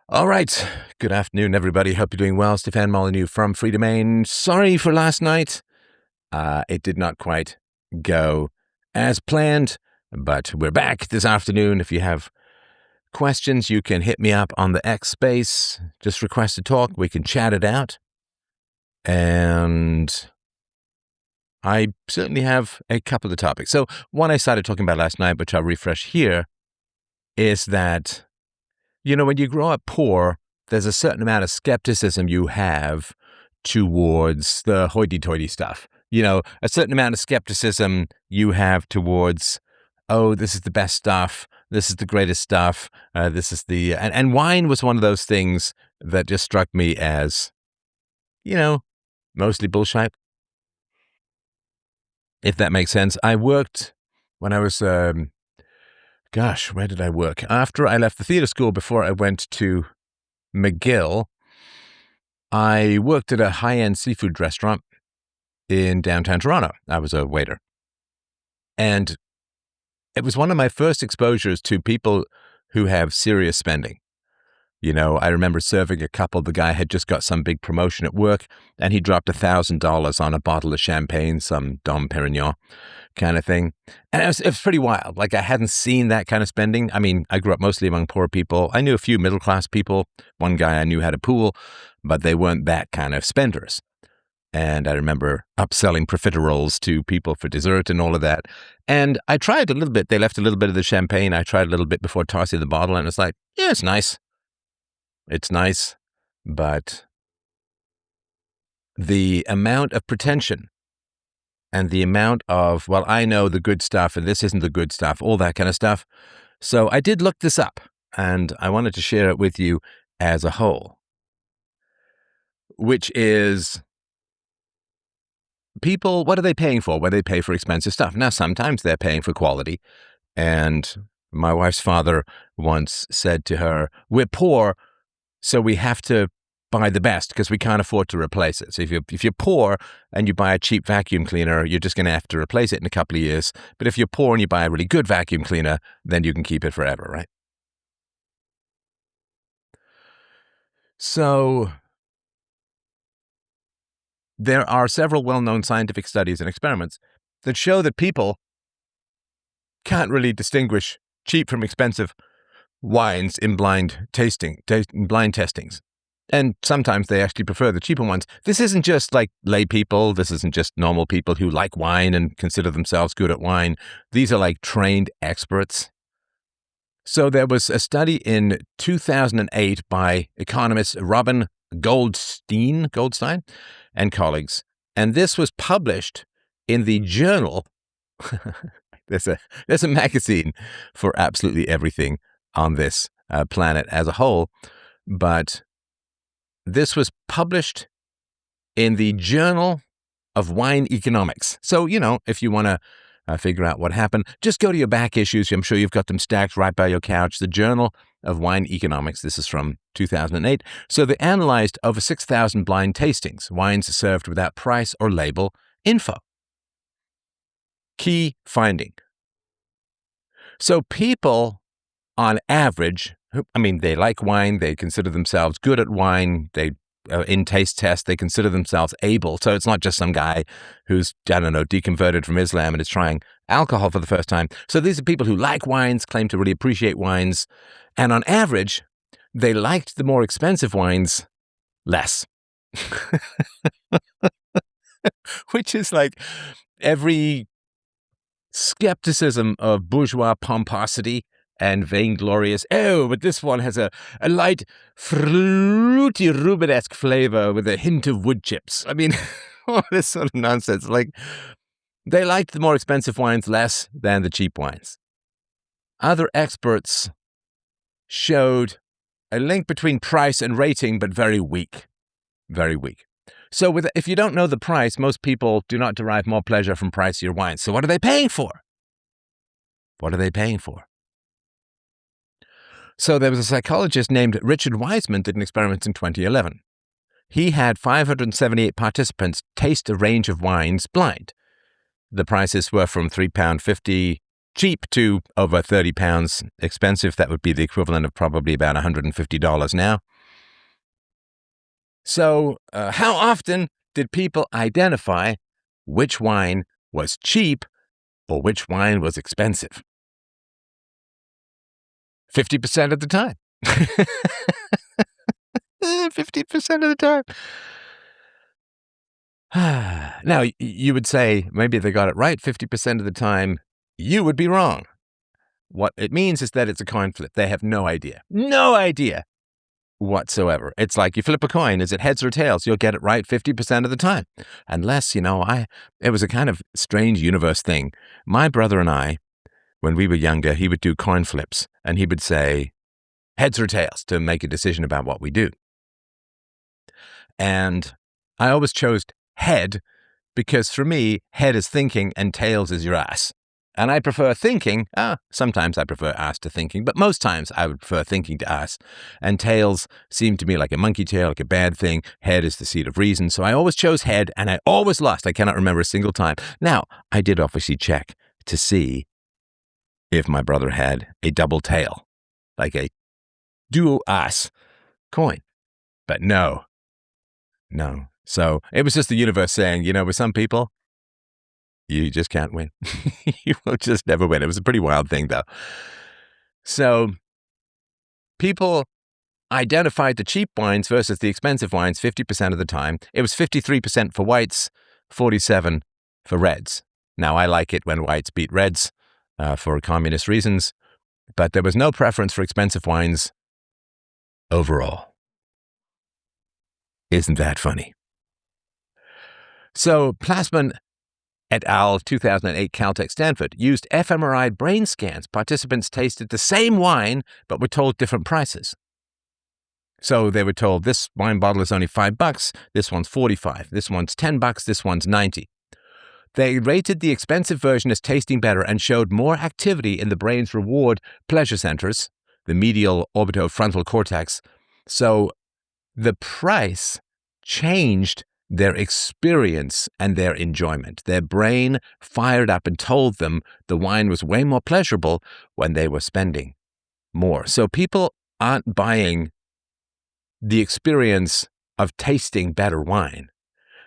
All right. Good afternoon, everybody. Hope you're doing well. Stefan Molyneux from Free Domain. Sorry for last night. It did not quite go as planned, but we're back this afternoon. If you have questions, you can hit me up on the X space. Just request to talk. We can chat it out. And I certainly have a couple of topics. So one I started talking about last night, which I'll refresh here, is that when you grow up poor, there's a certain amount of skepticism you have towards the hoity-toity stuff. A certain amount of skepticism you have towards, oh, this is the best stuff. This is the greatest stuff. This is and wine was one of those things that just struck me as, mostly bullshit, if that makes sense. I worked when I was, where did I work? After I left the theater school, before I went to McGill, I worked at a high-end seafood restaurant in downtown Toronto. I was a waiter. And it was one of my first exposures to people who have serious spending. I remember serving a couple. The guy had just got some big promotion at work, and he dropped $1,000 on a bottle of champagne, some Dom Perignon kind of thing. And it was pretty wild. Like, I hadn't seen that kind of spending. I mean, I grew up mostly among poor people. I knew a few middle-class people. One guy I knew had a pool, but they weren't that kind of spenders. And I remember upselling profiteroles to people for dessert and all of that. And I tried a little bit. They left a little bit of the champagne. I tried a little bit before tossing the bottle, and it's like, yeah, it's nice. It's nice, but the amount of pretension and the amount of, well, I know the good stuff and this isn't the good stuff, all that kind of stuff. So I did look this up, and I wanted to share it with you as a whole, which is people, what are they paying for? Well, they pay for expensive stuff. Now, sometimes they're paying for quality, and my wife's father once said to her, we're poor, so we have to buy the best because we can't afford to replace it. So if you're poor and you buy a cheap vacuum cleaner, you're just going to have to replace it in a couple of years. But if you're poor and you buy a really good vacuum cleaner, then you can keep it forever, right? So there are several well-known scientific studies and experiments that show that people can't really distinguish cheap from expensive wines in blind testings. And sometimes they actually prefer the cheaper ones. This isn't just like lay people. This isn't just normal people who like wine and consider themselves good at wine. These are like trained experts. So there was a study in 2008 by economist Robin Goldstein and colleagues. And this was published in the journal. There's a magazine for absolutely everything on this planet as a whole. But this was published in the Journal of Wine Economics. So, if you want to figure out what happened, just go to your back issues. I'm sure you've got them stacked right by your couch. The Journal of Wine Economics. This is from 2008. So they analyzed over 6,000 blind tastings, wines served without price or label info. Key finding. So people, on average, they like wine. They consider themselves good at wine. They, in taste tests, they consider themselves able. So it's not just some guy who's, deconverted from Islam and is trying alcohol for the first time. So these are people who like wines, claim to really appreciate wines. And on average, they liked the more expensive wines less. Which is like every skepticism of bourgeois pomposity and vainglorious, but this one has a light, fruity Rubenesque flavor with a hint of wood chips. All this sort of nonsense. Like, they liked the more expensive wines less than the cheap wines. Other experts showed a link between price and rating, but very weak. Very weak. So if you don't know the price, most people do not derive more pleasure from pricier wines. So what are they paying for? What are they paying for? So there was a psychologist named Richard Wiseman did an experiment in 2011. He had 578 participants taste a range of wines blind. The prices were from £3.50 cheap to over 30 pounds expensive. That would be the equivalent of probably about $150 now. So how often did people identify which wine was cheap or which wine was expensive? 50% of the time. 50% of the time. Now, you would say maybe they got it right 50% of the time. You would be wrong. What it means is that it's a coin flip. They have no idea. No idea whatsoever. It's like you flip a coin. Is it heads or tails? You'll get it right 50% of the time. Unless, it was a kind of strange universe thing. My brother and I, when we were younger, he would do coin flips and he would say heads or tails to make a decision about what we do. And I always chose head because for me, head is thinking and tails is your ass. And I prefer thinking. Sometimes I prefer ass to thinking, but most times I would prefer thinking to ass. And tails seem to me like a monkey tail, like a bad thing. Head is the seat of reason. So I always chose head and I always lost. I cannot remember a single time. Now, I did obviously check to see if my brother had a double tail, like a duo ass coin. But no. So it was just the universe saying, with some people, you just can't win. You will just never win. It was a pretty wild thing, though. So people identified the cheap wines versus the expensive wines 50% of the time. It was 53% for whites, 47% for reds. Now, I like it when whites beat reds for communist reasons, but there was no preference for expensive wines overall. Isn't that funny? So Plasman et al. 2008 Caltech Stanford used fMRI brain scans. Participants tasted the same wine, but were told different prices. So they were told this wine bottle is only $5, this one's $45, this one's $10, this one's $90. They rated the expensive version as tasting better and showed more activity in the brain's reward pleasure centers, the medial orbitofrontal cortex. So the price changed their experience and their enjoyment. Their brain fired up and told them the wine was way more pleasurable when they were spending more. So people aren't buying the experience of tasting better wine.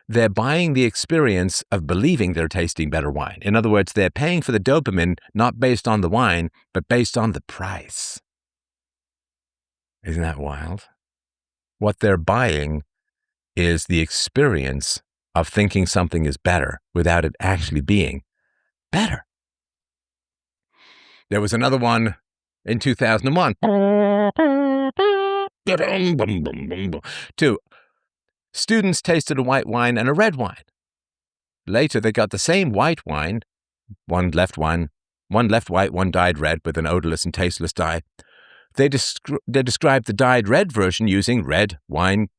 They're buying the experience of believing they're tasting better wine. In other words, they're paying for the dopamine not based on the wine, but based on the price. Isn't that wild? What they're buying is the experience of thinking something is better without it actually being better. There was another one in 2001. Two students tasted a white wine and a red wine. Later, they got the same white wine, one left white, one dyed red with an odorless and tasteless dye. They described the dyed red version using red wine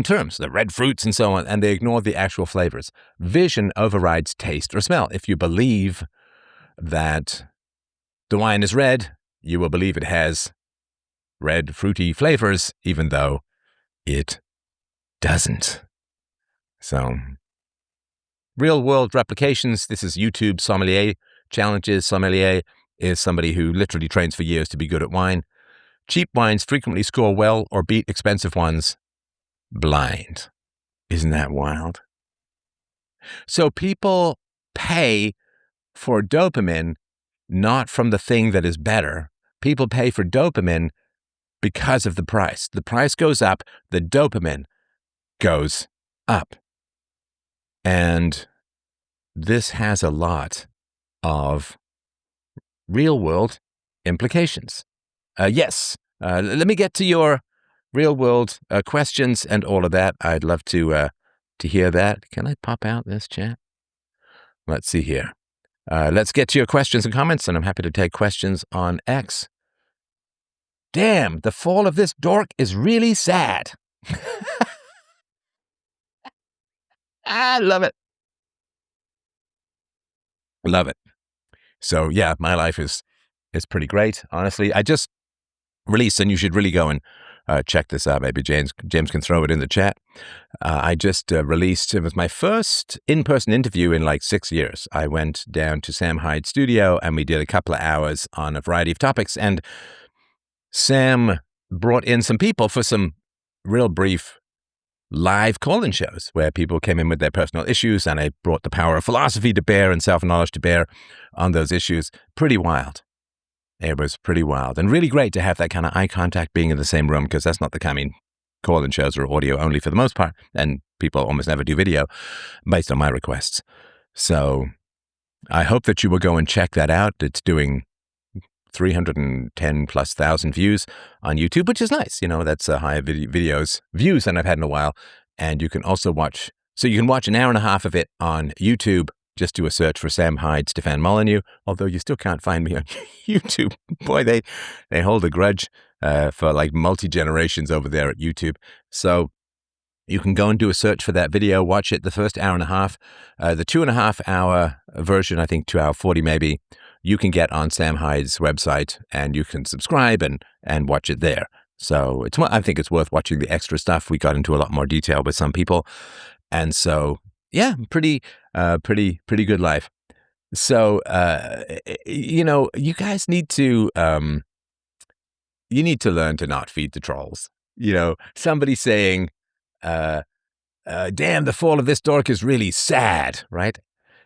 terms, the red fruits and so on, and they ignored the actual flavors. Vision overrides taste or smell. If you believe that the wine is red, you will believe it has red, fruity flavors, even though it doesn't. So, real-world replications. This is YouTube sommelier challenges. Sommelier is somebody who literally trains for years to be good at wine. Cheap wines frequently score well or beat expensive ones blind. Isn't that wild? So people pay for dopamine not from the thing that is better. People pay for dopamine because of the price. The price goes up, the dopamine goes up. And this has a lot of real-world implications. Yes, let me get to your real-world questions and all of that. I'd love to hear that. Can I pop out this chat? Let's see here. Let's get to your questions and comments, and I'm happy to take questions on X. Damn, the fall of this dork is really sad. I love it. Love it. So, yeah, my life is pretty great, honestly. I just released, and you should really go and check this out. Maybe James can throw it in the chat. I just released, it was my first in-person interview in like 6 years. I went down to Sam Hyde studio and we did a couple of hours on a variety of topics. And Sam brought in some people for some real brief live call-in shows where people came in with their personal issues, and I brought the power of philosophy to bear and self-knowledge to bear on those issues. Pretty wild. It was pretty wild and really great to have that kind of eye contact, being in the same room, because that's not the kind. I mean, call-in shows are audio only for the most part, and people almost never do video based on my requests. So I hope that you will go and check that out. It's doing 310 plus thousand views on YouTube, which is nice. You know, that's higher views than I've had in a while. And you can also watch, so you can watch an hour and a half of it on YouTube. Just do a search for Sam Hyde Stefan Molyneux, although you still can't find me on YouTube. Boy, they hold a grudge for like multi-generations over there at YouTube. So you can go and do a search for that video, watch it, the first hour and a half. The 2.5 hour version, I think 2 hour 40 maybe, you can get on Sam Hyde's website, and you can subscribe and watch it there. So I think it's worth watching the extra stuff. We got into a lot more detail with some people. And so, yeah, pretty good life. So, you know, you guys need to, you need to learn to not feed the trolls. You know, somebody saying, damn, the fall of this dork is really sad, right?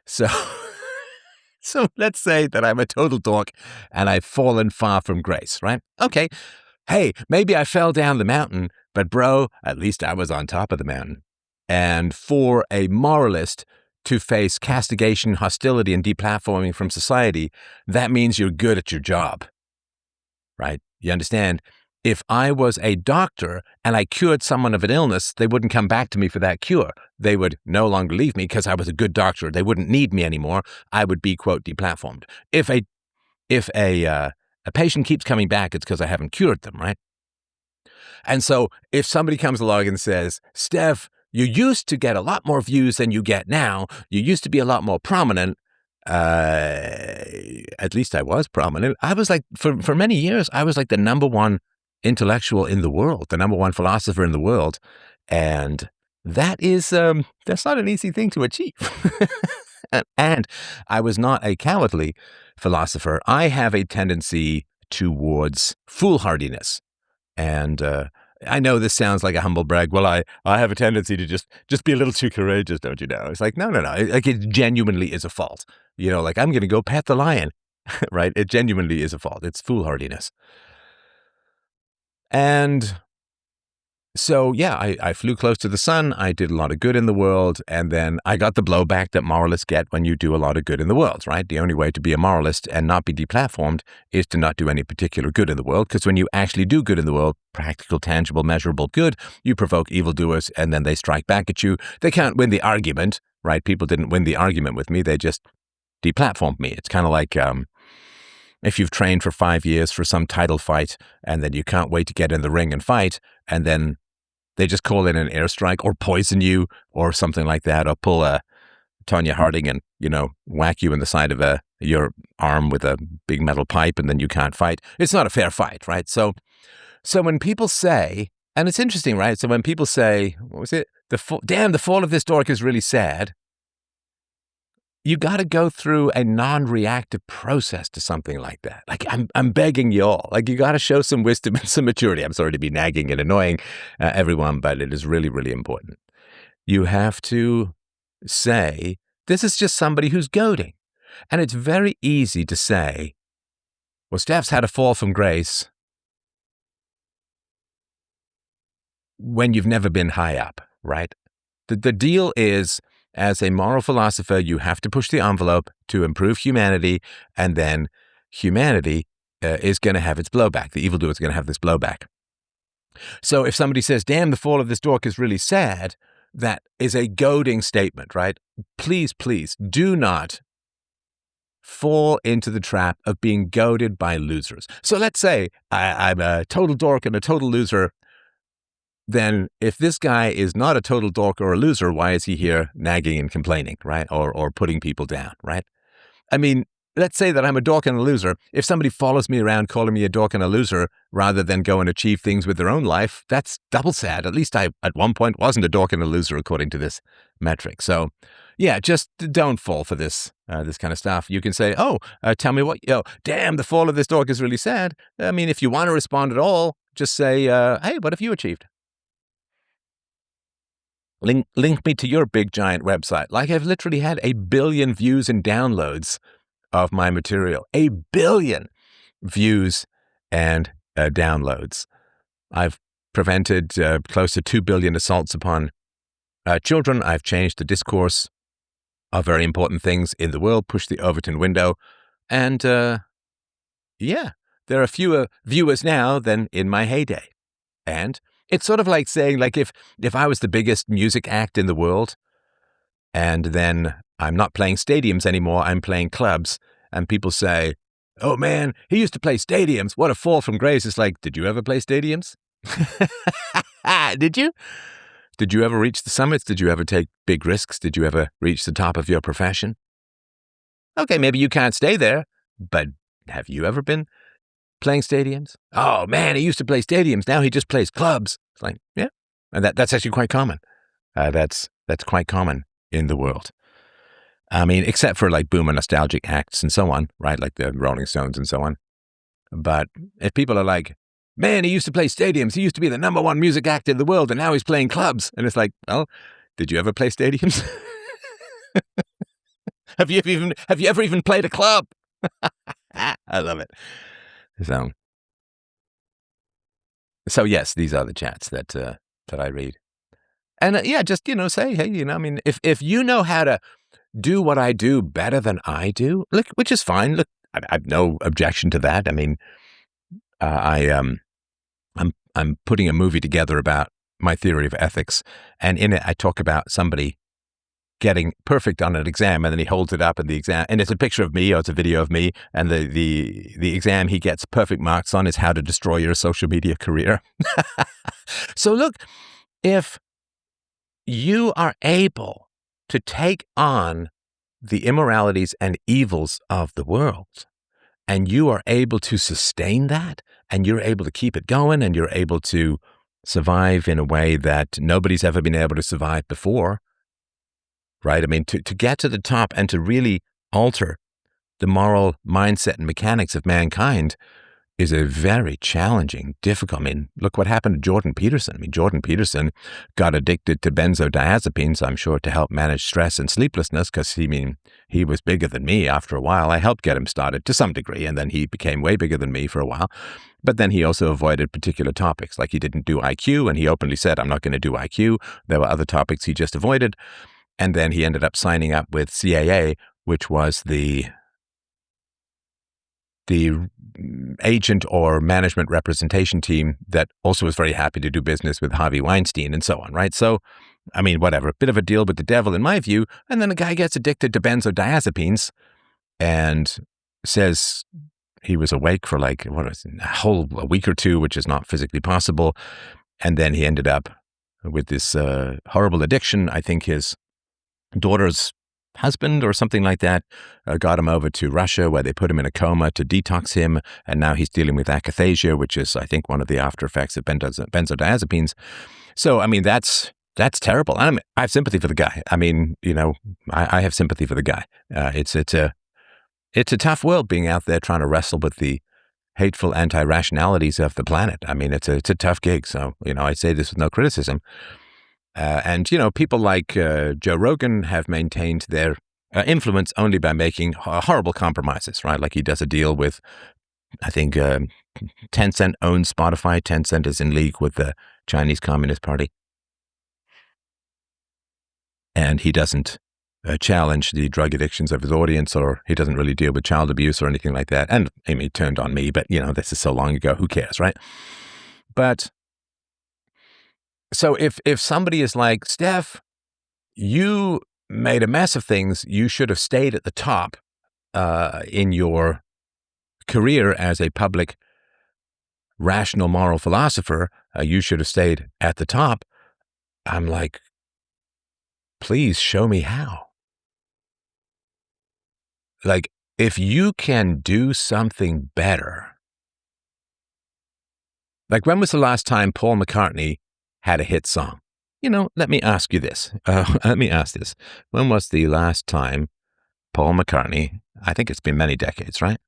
So, so let's say that I'm a total dork and I've fallen far from grace, right? Okay. Hey, maybe I fell down the mountain, but bro, at least I was on top of the mountain. And for a moralist to face castigation, hostility, and deplatforming from society, that means you're good at your job, right? You understand? If I was a doctor and I cured someone of an illness, they wouldn't come back to me for that cure. They would no longer leave me because I was a good doctor. They wouldn't need me anymore. I would be, quote, deplatformed. If a patient keeps coming back, it's because I haven't cured them, right? And so if somebody comes along and says, Steph, you used to get a lot more views than you get now. You used to be a lot more prominent. At least I was prominent. I was like, for many years, I was like the number one intellectual in the world, the number one philosopher in the world. And that is, that's not an easy thing to achieve. And I was not a cowardly philosopher. I have a tendency towards foolhardiness. And I know this sounds like a humble brag. Well, I have a tendency to just be a little too courageous, don't you know? It's like, no. Like, it genuinely is a fault. You know, like, I'm going to go pet the lion, right? It genuinely is a fault. It's foolhardiness. And so, yeah, I flew close to the sun. I did a lot of good in the world. And then I got the blowback that moralists get when you do a lot of good in the world, right? The only way to be a moralist and not be deplatformed is to not do any particular good in the world. Because when you actually do good in the world, practical, tangible, measurable good, you provoke evildoers and then they strike back at you. They can't win the argument, right? People didn't win the argument with me. They just deplatformed me. It's kind of like if you've trained for 5 years for some title fight and then you can't wait to get in the ring and fight, and then they just call in an airstrike or poison you or something like that, or pull a Tonya Harding and, you know, whack you in the side of your arm with a big metal pipe, and then you can't fight. It's not a fair fight, right? So when people say, and it's interesting, right? So when people say, what was it? Damn, the fall of this dork is really sad. You got to go through a non-reactive process to something like that. Like, I'm begging you all. Like, you got to show some wisdom and some maturity. I'm sorry to be nagging and annoying everyone, but it is really, really important. You have to say, this is just somebody who's goading. And it's very easy to say, well, Steph's had a fall from grace when you've never been high up, right? The deal is, as a moral philosopher, you have to push the envelope to improve humanity, and then humanity is going to have its blowback. The evildoer is going to have this blowback. So if somebody says, damn, the fall of this dork is really sad, that is a goading statement, right? Please, do not fall into the trap of being goaded by losers. So let's say I'm a total dork and a total loser. Then if this guy is not a total dork or a loser, why is he here nagging and complaining, right? Or putting people down, right? I mean, let's say that I'm a dork and a loser. If somebody follows me around calling me a dork and a loser rather than go and achieve things with their own life, that's double sad. At least I, at one point, wasn't a dork and a loser according to this metric. So, yeah, just don't fall for this kind of stuff. You can say, tell me what, damn, the fall of this dork is really sad. I mean, if you want to respond at all, just say, hey, what have you achieved? Link me to your big giant website. Like, I've literally had 1 billion views and downloads of my material. 1 billion views and downloads. I've prevented close to 2 billion assaults upon children. I've changed the discourse of very important things in the world, pushed the Overton window. And yeah, there are fewer viewers now than in my heyday. And it's sort of like saying, like, if I was the biggest music act in the world, and then I'm not playing stadiums anymore, I'm playing clubs, and people say, oh man, he used to play stadiums, what a fall from grace. It's like, did you ever play stadiums? Did you? Did you ever reach the summits? Did you ever take big risks? Did you ever reach the top of your profession? Okay, maybe you can't stay there, but have you ever been playing stadiums? Oh man, he used to play stadiums. Now he just plays clubs. It's like, yeah. And that's actually quite common. That's quite common in the world. I mean, except for like boomer nostalgic acts and so on, right? Like the Rolling Stones and so on. But if people are like, man, he used to play stadiums. He used to be the number one music act in the world, and now he's playing clubs. And it's like, well, did you ever play stadiums? Have you ever even played a club? I love it. So yes, these are the chats that I read. And yeah, just, say, hey, I mean, if you know how to do what I do better than I do, look, which is fine. Look, I've no objection to that. I mean, I'm putting a movie together about my theory of ethics, and in it I talk about somebody getting perfect on an exam, and then he holds it up in the exam, and it's a picture of me or it's a video of me, and the exam he gets perfect marks on is how to destroy your social media career. So look, if you are able to take on the immoralities and evils of the world, and you are able to sustain that, and you're able to keep it going, and you're able to survive in a way that nobody's ever been able to survive before, right? I mean, to get to the top and to really alter the moral mindset and mechanics of mankind is a very challenging, difficult. I mean, look what happened to Jordan Peterson. I mean, Jordan Peterson got addicted to benzodiazepines, I'm sure, to help manage stress and sleeplessness, because he was bigger than me after a while. I helped get him started to some degree, and then he became way bigger than me for a while. But then he also avoided particular topics, like he didn't do IQ, and he openly said, I'm not going to do IQ. There were other topics he just avoided. And then he ended up signing up with CAA, which was the agent or management representation team that also was very happy to do business with Harvey Weinstein and so on, right? So, I mean, whatever, a bit of a deal with the devil in my view. And then the guy gets addicted to benzodiazepines and says he was awake for like, a week or two, which is not physically possible. And then he ended up with this horrible addiction. I think his daughter's husband or something like that got him over to Russia, where they put him in a coma to detox him, and now he's dealing with akathisia, which is, I think, one of the after effects of benzodiazepines. So, I mean, that's terrible. I have sympathy for the guy. I mean, I have sympathy for the guy. It's a tough world being out there trying to wrestle with the hateful anti-rationalities of the planet. I mean, it's a tough gig. So, I say this with no criticism. And, people like Joe Rogan have maintained their influence only by making horrible compromises, right? Like he does a deal with, I think, Tencent owns Spotify. Tencent is in league with the Chinese Communist Party. And he doesn't challenge the drug addictions of his audience, or he doesn't really deal with child abuse or anything like that. And I mean, he turned on me, but, this is so long ago, who cares, right? But so if somebody is like, Steph, you made a mess of things, you should have stayed at the top in your career as a public, rational, moral philosopher, you should have stayed at the top. I'm like, please show me how. Like, if you can do something better, like when was the last time Paul McCartney had a hit song? Let me ask you this. Let me ask this. When was the last time Paul McCartney, I think it's been many decades, right?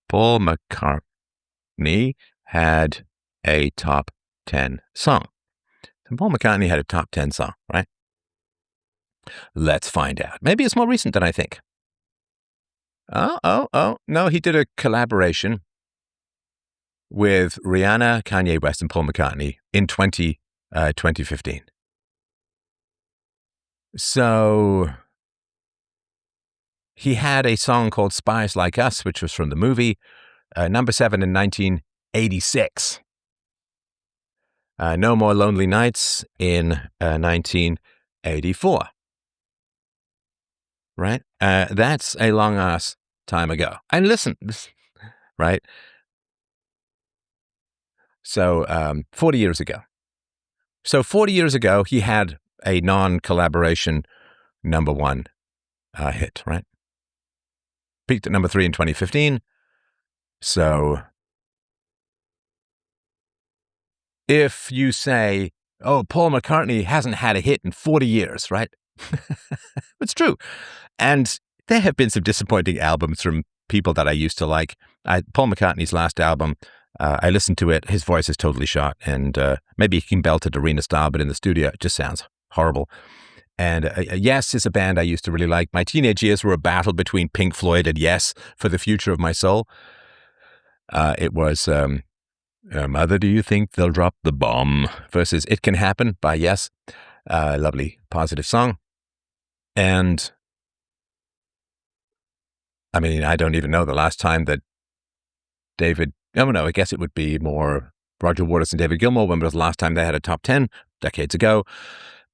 Paul McCartney had a top 10 song. And Paul McCartney had a top 10 song, right? Let's find out. Maybe it's more recent than I think. Oh. No, he did a collaboration with Rihanna, Kanye West, and Paul McCartney in 2015. So he had a song called Spies Like Us, which was from the movie, number 7 in 1986. No More Lonely Nights in 1984. Right? That's a long-ass time ago. And listen, right? So 40 years ago. So 40 years ago, he had a non-collaboration number one hit, right? Peaked at number 3 in 2015. So if you say, oh, Paul McCartney hasn't had a hit in 40 years, right? It's true. And there have been some disappointing albums from people that I used to like. Paul McCartney's last album, I listened to it. His voice is totally shot. And maybe he can belt it arena style, but in the studio, it just sounds horrible. And Yes is a band I used to really like. My teenage years were a battle between Pink Floyd and Yes for the future of my soul. It was Mother, Do You Think They'll Drop the Bomb versus It Can Happen by Yes. Lovely, positive song. And I mean, I don't even know the last time that I guess it would be more Roger Waters and David Gilmour. When was the last time they had a top 10? Decades ago.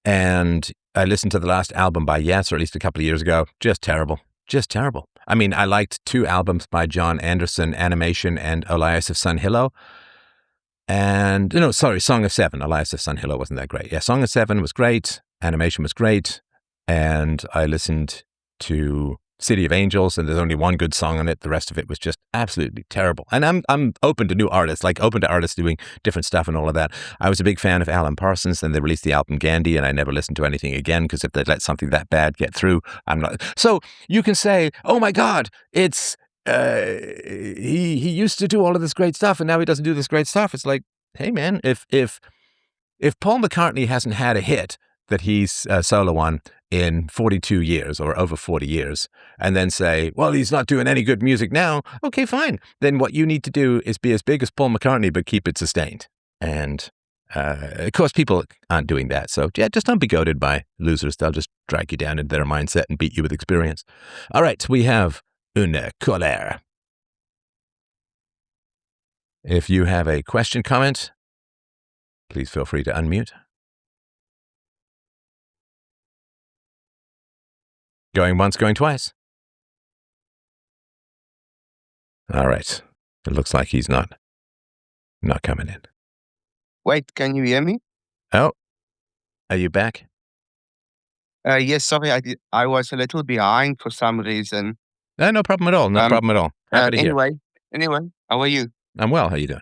And I listened to the last album by Yes, or at least a couple of years ago. Just terrible. Just terrible. I mean, I liked 2 albums by John Anderson, Animation and Elias of Sun Hillow. And, Song of Seven. Elias of Sun Hillow wasn't that great. Yeah, Song of Seven was great. Animation was great. And I listened to City of Angels, and there's only one good song on it. The rest of it was just absolutely terrible. And I'm open to new artists, open to artists doing different stuff and all of that. I was a big fan of Alan Parsons, and they released the album Gandhi, and I never listened to anything again, because if they'd let something that bad get through, I'm not. So you can say, oh my God, it's he used to do all of this great stuff, and now he doesn't do this great stuff. It's like, hey man, if Paul McCartney hasn't had a hit that he's solo on in 42 years or over 40 years, and then say, well, he's not doing any good music now, okay, fine. Then what you need to do is be as big as Paul McCartney, but keep it sustained. And of course, people aren't doing that. So yeah, just don't be goaded by losers. They'll just drag you down into their mindset and beat you with experience. All right, we have une colère. If you have a question, comment, please feel free to unmute. Going once, going twice. All right. It looks like he's not coming in. Wait, can you hear me? Oh, are you back? Yes, sorry, I was a little behind for some reason. No problem at all. No problem at all. Happy to hear. Anyway, how are you? I'm well. How are you doing?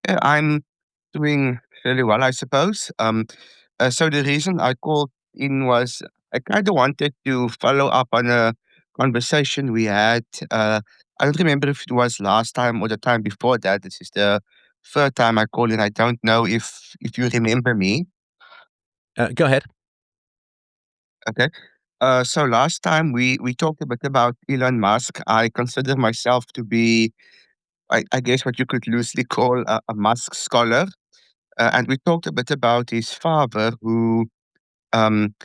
I'm doing fairly well, I suppose. So the reason I called in was I kind of wanted to follow up on a conversation we had. I don't remember if it was last time or the time before that. This is the third time I called in. I don't know if you remember me. Go ahead. Okay. So last time we talked a bit about Elon Musk. I consider myself to be, I guess, what you could loosely call a Musk scholar. And we talked a bit about his father, who um,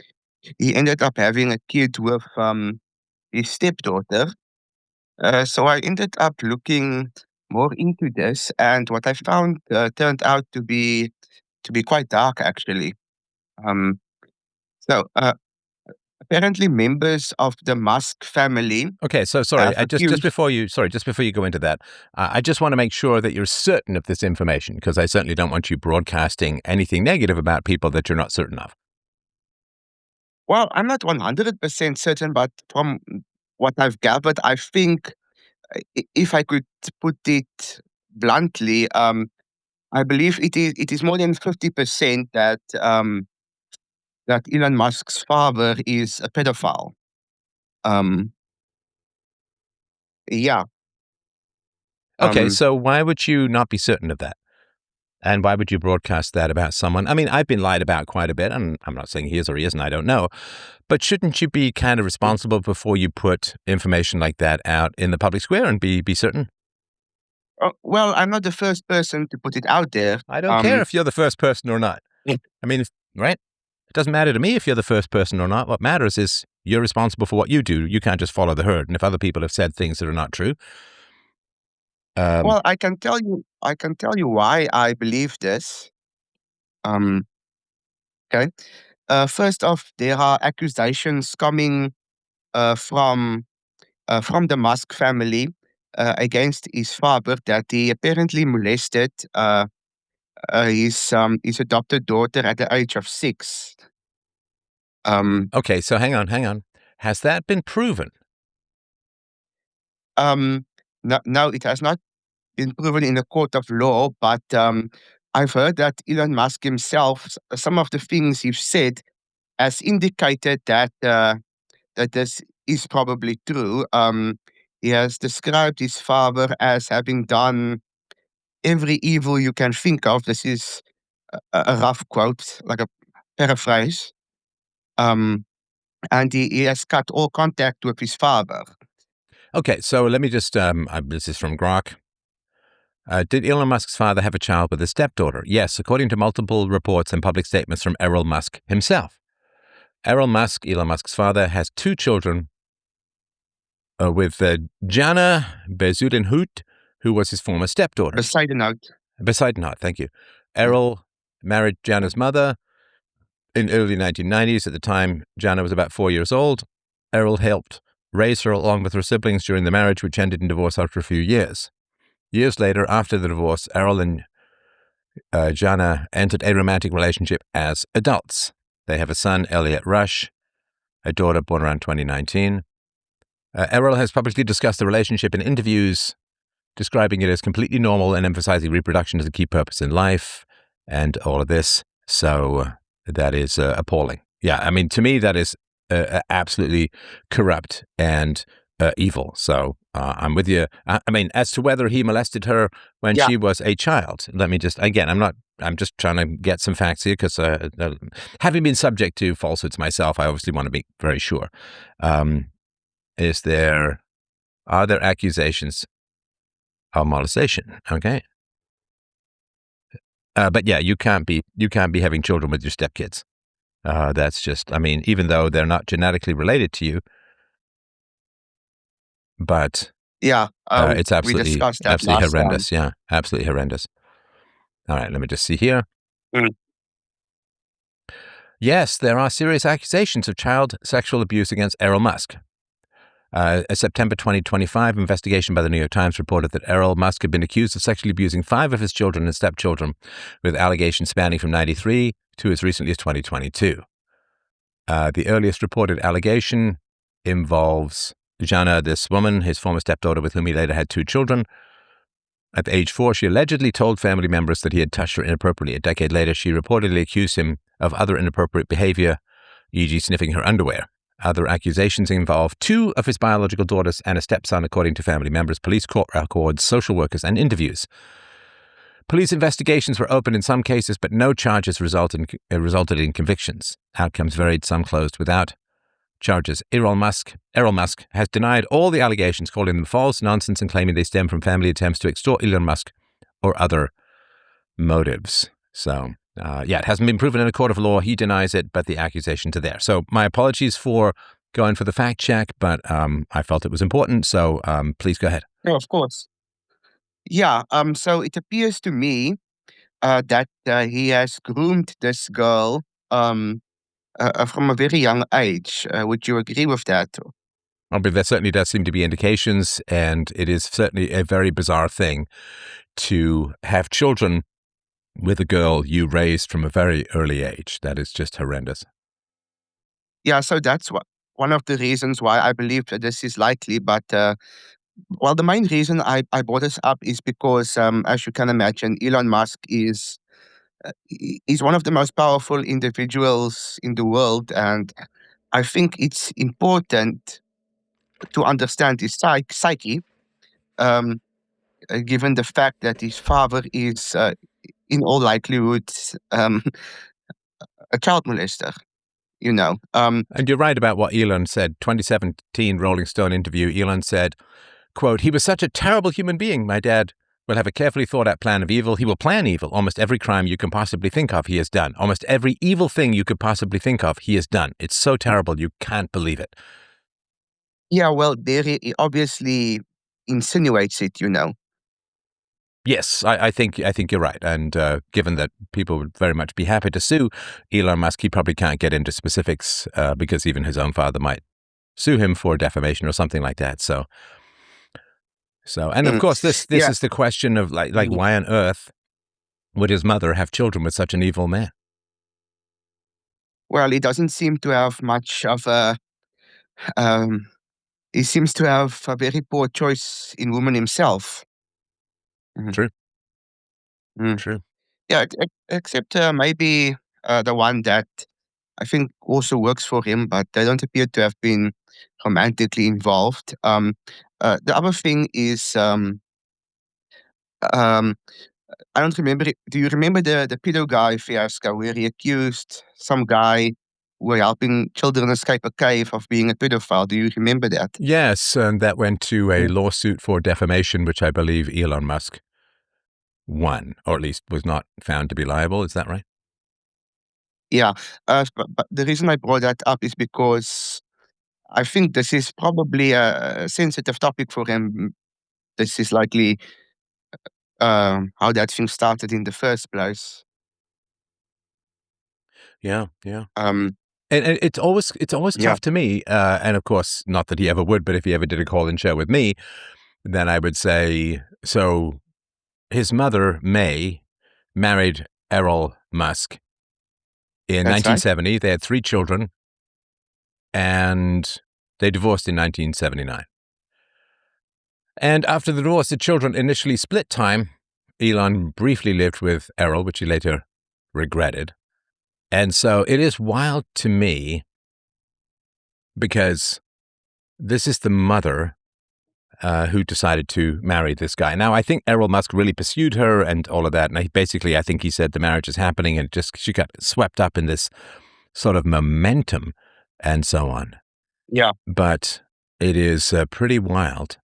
he ended up having a kid with his stepdaughter. So I ended up looking more into this, and what I found turned out to be quite dark, actually. Um, so apparently, members of the Musk family. Okay, so sorry, just before you go into that, I just want to make sure that you're certain of this information, because I certainly don't want you broadcasting anything negative about people that you're not certain of. Well, I'm not 100% certain, but from what I've gathered, I think if I could put it bluntly, I believe it is more than 50% that Elon Musk's father is a pedophile. Um, yeah. Okay, Um, so why would you not be certain of that? And why would you broadcast that about someone? I mean, I've been lied about quite a bit, and I'm not saying he is or he isn't, I don't know. But shouldn't you be kind of responsible before you put information like that out in the public square and be certain? well, I'm not the first person to put it out there. I don't care if you're the first person or not. Yeah. I mean, right? It doesn't matter to me if you're the first person or not. What matters is you're responsible for what you do. You can't just follow the herd. And if other people have said things that are not true, Well, I can tell you why I believe this. Um, okay. First off, there are accusations coming from the Musk family against his father that he apparently molested his adopted daughter at the age of 6. Um, okay, so hang on. Has that been proven? no, no, it has not been proven in a court of law, but I've heard that Elon Musk himself, some of the things he's said, has indicated that this is probably true. He has described his father as having done every evil you can think of. This is a rough quote, like a paraphrase. Um, and he has cut all contact with his father. Okay, so let me just, this is from Grok. Did Elon Musk's father have a child with his stepdaughter? Yes, according to multiple reports and public statements from Errol Musk himself. Errol Musk, Elon Musk's father, has 2 children with Jana Bezudenhout, who was his former stepdaughter. Beside the note, Bezuidenhout, thank you. Errol married Jana's mother in early 1990s. At the time, Jana was about 4 years old. Errol helped raise her along with her siblings during the marriage, which ended in divorce after a few years. Years later, after the divorce, Errol and Jana entered a romantic relationship as adults. They have a son, Elliot Rush, a daughter born around 2019. Errol has publicly discussed the relationship in interviews, describing it as completely normal and emphasizing reproduction as a key purpose in life and all of this. So that is appalling. Yeah, I mean, to me, that is absolutely corrupt and evil. So I'm with you. I mean, as to whether he molested her when yeah, she was a child, let me just, again, I'm just trying to get some facts here because having been subject to falsehoods myself, I obviously want to be very sure. Are there accusations of molestation? Okay. But yeah, you can't be having children with your stepkids. That's just, I mean, even though they're not genetically related to you, but yeah. it's We absolutely discussed that last time. horrendous. Yeah, absolutely horrendous. All right, let me just see here. Mm. Yes, there are serious accusations of child sexual abuse against Errol Musk. A September 2025 investigation by the New York Times reported that Errol Musk had been accused of sexually abusing 5 of his children and stepchildren, with allegations spanning from 1993 to as recently as 2022. The earliest reported allegation involves Jana, this woman, his former stepdaughter, with whom he later had 2 children. At age 4, she allegedly told family members that he had touched her inappropriately. A decade later, she reportedly accused him of other inappropriate behavior, e.g., sniffing her underwear. Other accusations involve 2 of his biological daughters and a stepson, according to family members, police court records, social workers, and interviews. Police investigations were opened in some cases, but no charges resulted in convictions. Outcomes varied, some closed without charges. Errol Musk has denied all the allegations, calling them false, nonsense, and claiming they stem from family attempts to extort Elon Musk or other motives. So, yeah, it hasn't been proven in a court of law. He denies it, but the accusations are there. So my apologies for going for the fact check, but I felt it was important. So please go ahead. No, of course. Yeah. So it appears to me that he has groomed this girl from a very young age. Would you agree with that? But there certainly does seem to be indications, and it is certainly a very bizarre thing to have children with a girl you raised from a very early age. That is just horrendous. Yeah. So that's one of the reasons why I believe that this is likely. But well, the main reason I brought this up is because, as you can imagine, Elon Musk is one of the most powerful individuals in the world, and I think it's important to understand his psyche, um, given the fact that his father is, in all likelihood, um, a child molester. You know, And you're right about what Elon said. 2017 Rolling Stone interview, Elon said, quote, "He was such a terrible human being. My dad will have a carefully thought out plan of evil. He will plan evil. Almost every crime you can possibly think of, he has done. Almost every evil thing you could possibly think of, he has done. It's so terrible, you can't believe it." yeah, well, there he obviously insinuates it. You know, Yes, I think you're right. And given that people would very much be happy to sue Elon Musk, he probably can't get into specifics because even his own father might sue him for defamation or something like that. So, and of Mm, course, this yeah. is the question of like Mm. why on earth would his mother have children with such an evil man? Well, he doesn't seem to have much of a. Um, he seems to have a very poor choice in woman himself. Mhm. True, Mm. true. Yeah, except maybe the one that I think also works for him, but they don't appear to have been romantically involved. The other thing is, um, I don't remember it. Do you remember the pedo guy fiasco where he accused some guy who were helping children escape a cave of being a pedophile? Do you remember that? Yes, and that went to a Mm. lawsuit for defamation, which I believe Elon Musk won, or at least was not found to be liable. Is that right? Yeah, but the reason I brought that up is because I think this is probably a sensitive topic for him. This is likely how that thing started in the first place. Yeah, yeah. Um, And it's always yeah, tough to me. And of course, not that he ever would, but if he ever did a call-in show with me, then I would say, so his mother, May, married Errol Musk in that's right. 1970. They had 3 children, and they divorced in 1979. And after the divorce, the children initially split time. Elon briefly lived with Errol, which he later regretted. And so it is wild to me because this is the mother who decided to marry this guy. Now, I think Errol Musk really pursued her and all of that. And I think he said the marriage is happening and just she got swept up in this sort of momentum and so on. Yeah, But it is pretty wild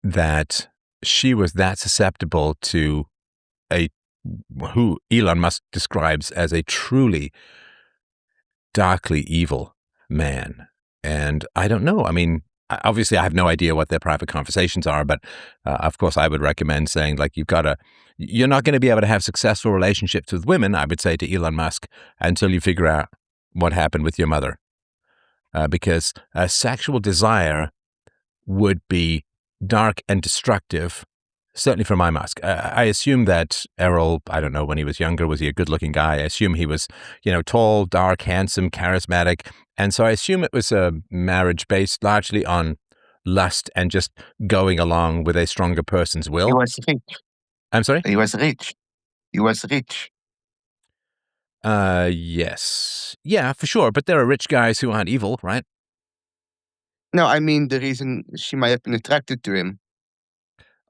that she was that susceptible to a who Elon Musk describes as a truly darkly evil man. And I don't know. I mean, obviously, I have no idea what their private conversations are, but of course, I would recommend saying, like, you're not going to be able to have successful relationships with women, I would say to Elon Musk, until you figure out what happened with your mother. Because sexual desire would be dark and destructive, certainly for my Musk. I assume that Errol, I don't know, when he was younger, was he a good looking guy? I assume he was, tall, dark, handsome, charismatic. And so I assume it was a marriage based largely on lust and just going along with a stronger person's he will. was rich. I'm sorry? He was rich. He was rich. Yes. Yeah, for sure. But there are rich guys who aren't evil, right? No, I mean the reason she might have been attracted to him.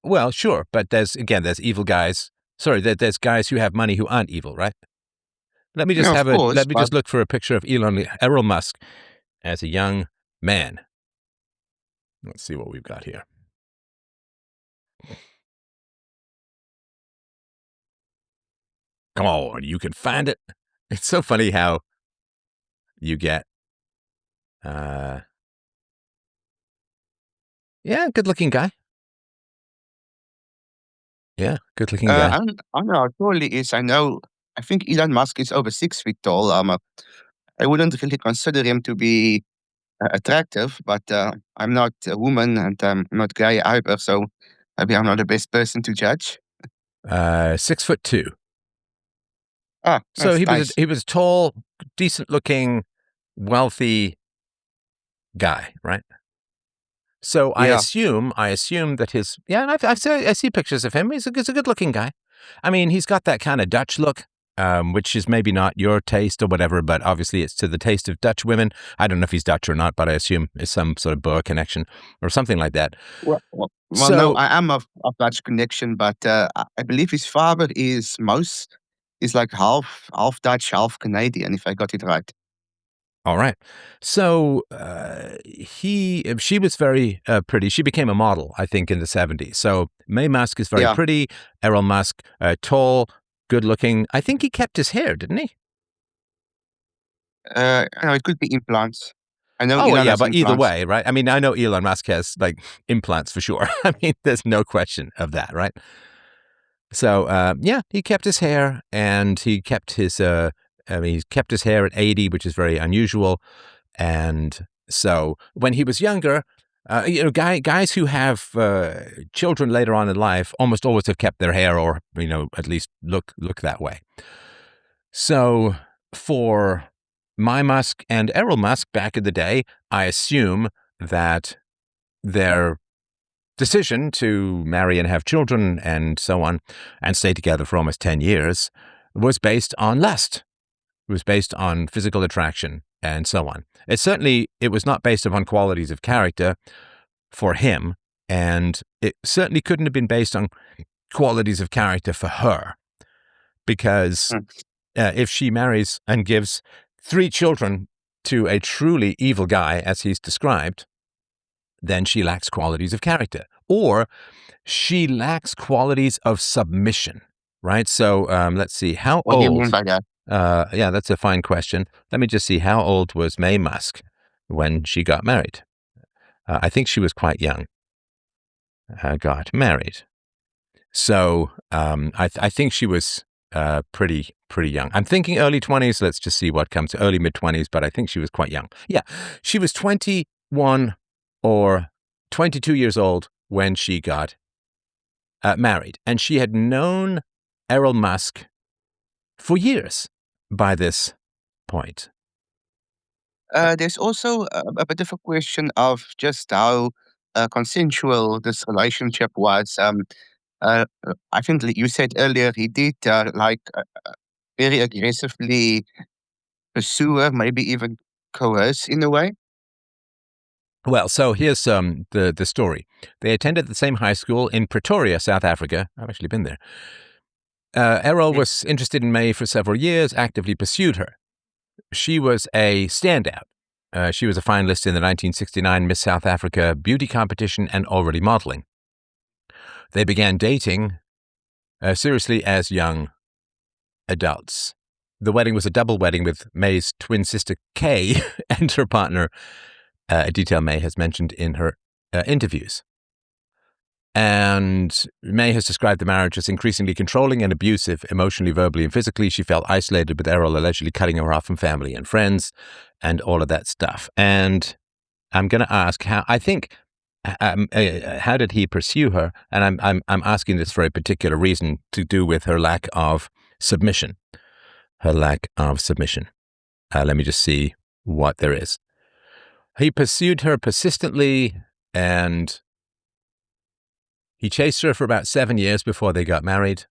Well, sure. But there's evil guys. Sorry, there's guys who have money who aren't evil, right? No, of course, Let me but just look for a picture of Errol Musk as a young man. Let's see what we've got here. Come on, you can find it. It's so funny how you get, uh, yeah, good looking guy. Yeah, good looking guy. I don't know how tall he is. I know. I think Elon Musk is over 6 feet tall. I wouldn't really consider him to be attractive, but I'm not a woman and I'm not gay either, so maybe I'm not the best person to judge. 6'2". Ah, So that's nice. he was tall, decent looking, wealthy, guy, right? So I Yeah. assume that and I see pictures of him. He's a good looking guy. I mean, he's got that kind of Dutch look, which is maybe not your taste or whatever, but obviously it's to the taste of Dutch women. I don't know if he's Dutch or not, but I assume it's some sort of Boer connection or something like that. Well, no, So, I am of Dutch connection, but I believe his father is most is like half Dutch, half Canadian, if I got it right. all right. So she was very pretty. She became a model, I think, in the 70s. So May Musk is very Yeah. pretty. Errol Musk, tall, good looking. I think he kept his hair, didn't he? No, it could be implants. I know Oh, well, Elon yeah, has but either implants. way, right? I mean, I know Elon Musk has like implants for sure. I mean, there's no question of that, right? So, yeah, he kept his hair and he kept his, he kept his hair at 80, which is very unusual. And so when he was younger, guys who have children later on in life almost always have kept their hair or, at least look that way. So for my Musk and Errol Musk back in the day, I assume that their decision to marry and have children and so on and stay together for almost 10 years was based on lust. It was based on physical attraction and so on. It was not based upon qualities of character for him, and it certainly couldn't have been based on qualities of character for her, because Hmm. if she marries and gives 3 children to a truly evil guy, as he's described, then she lacks qualities of character. Or she lacks qualities of submission, right? So let's see, how What do you mean old? by that? Yeah, that's a fine question. Let me just see, how old was May Musk when she got married? I think she was quite young. Got married. So I think she was pretty young. I'm thinking early 20s. Let's just see what comes. Early mid 20s, but I think she was quite young. Yeah, she was 21 or 22 years old when she got married, and she had known Errol Musk for years by this point. There's also a bit of a question of just how consensual this relationship was. I think you said earlier he did very aggressively pursue her, maybe even coerce in a way. Well, so here's the story. They attended the same high school in Pretoria, South Africa. I've actually been there. Errol Mm. was interested in May for several years, actively pursued her. She was a standout. She was a finalist in the 1969 Miss South Africa beauty competition and already modeling. They began dating seriously as young adults. The wedding was a double wedding with May's twin sister Kay and her partner, a detail May has mentioned in her interviews. And May has described the marriage as increasingly controlling and abusive, emotionally, verbally, and physically. She felt isolated, with Errol allegedly cutting her off from family and friends and all of that stuff. And I'm going to ask how did he pursue her? And I'm asking this for a particular reason, to do with her lack of submission. Her lack of submission. Let me just see what there is. He pursued her persistently, and he chased her for about 7 years before they got married.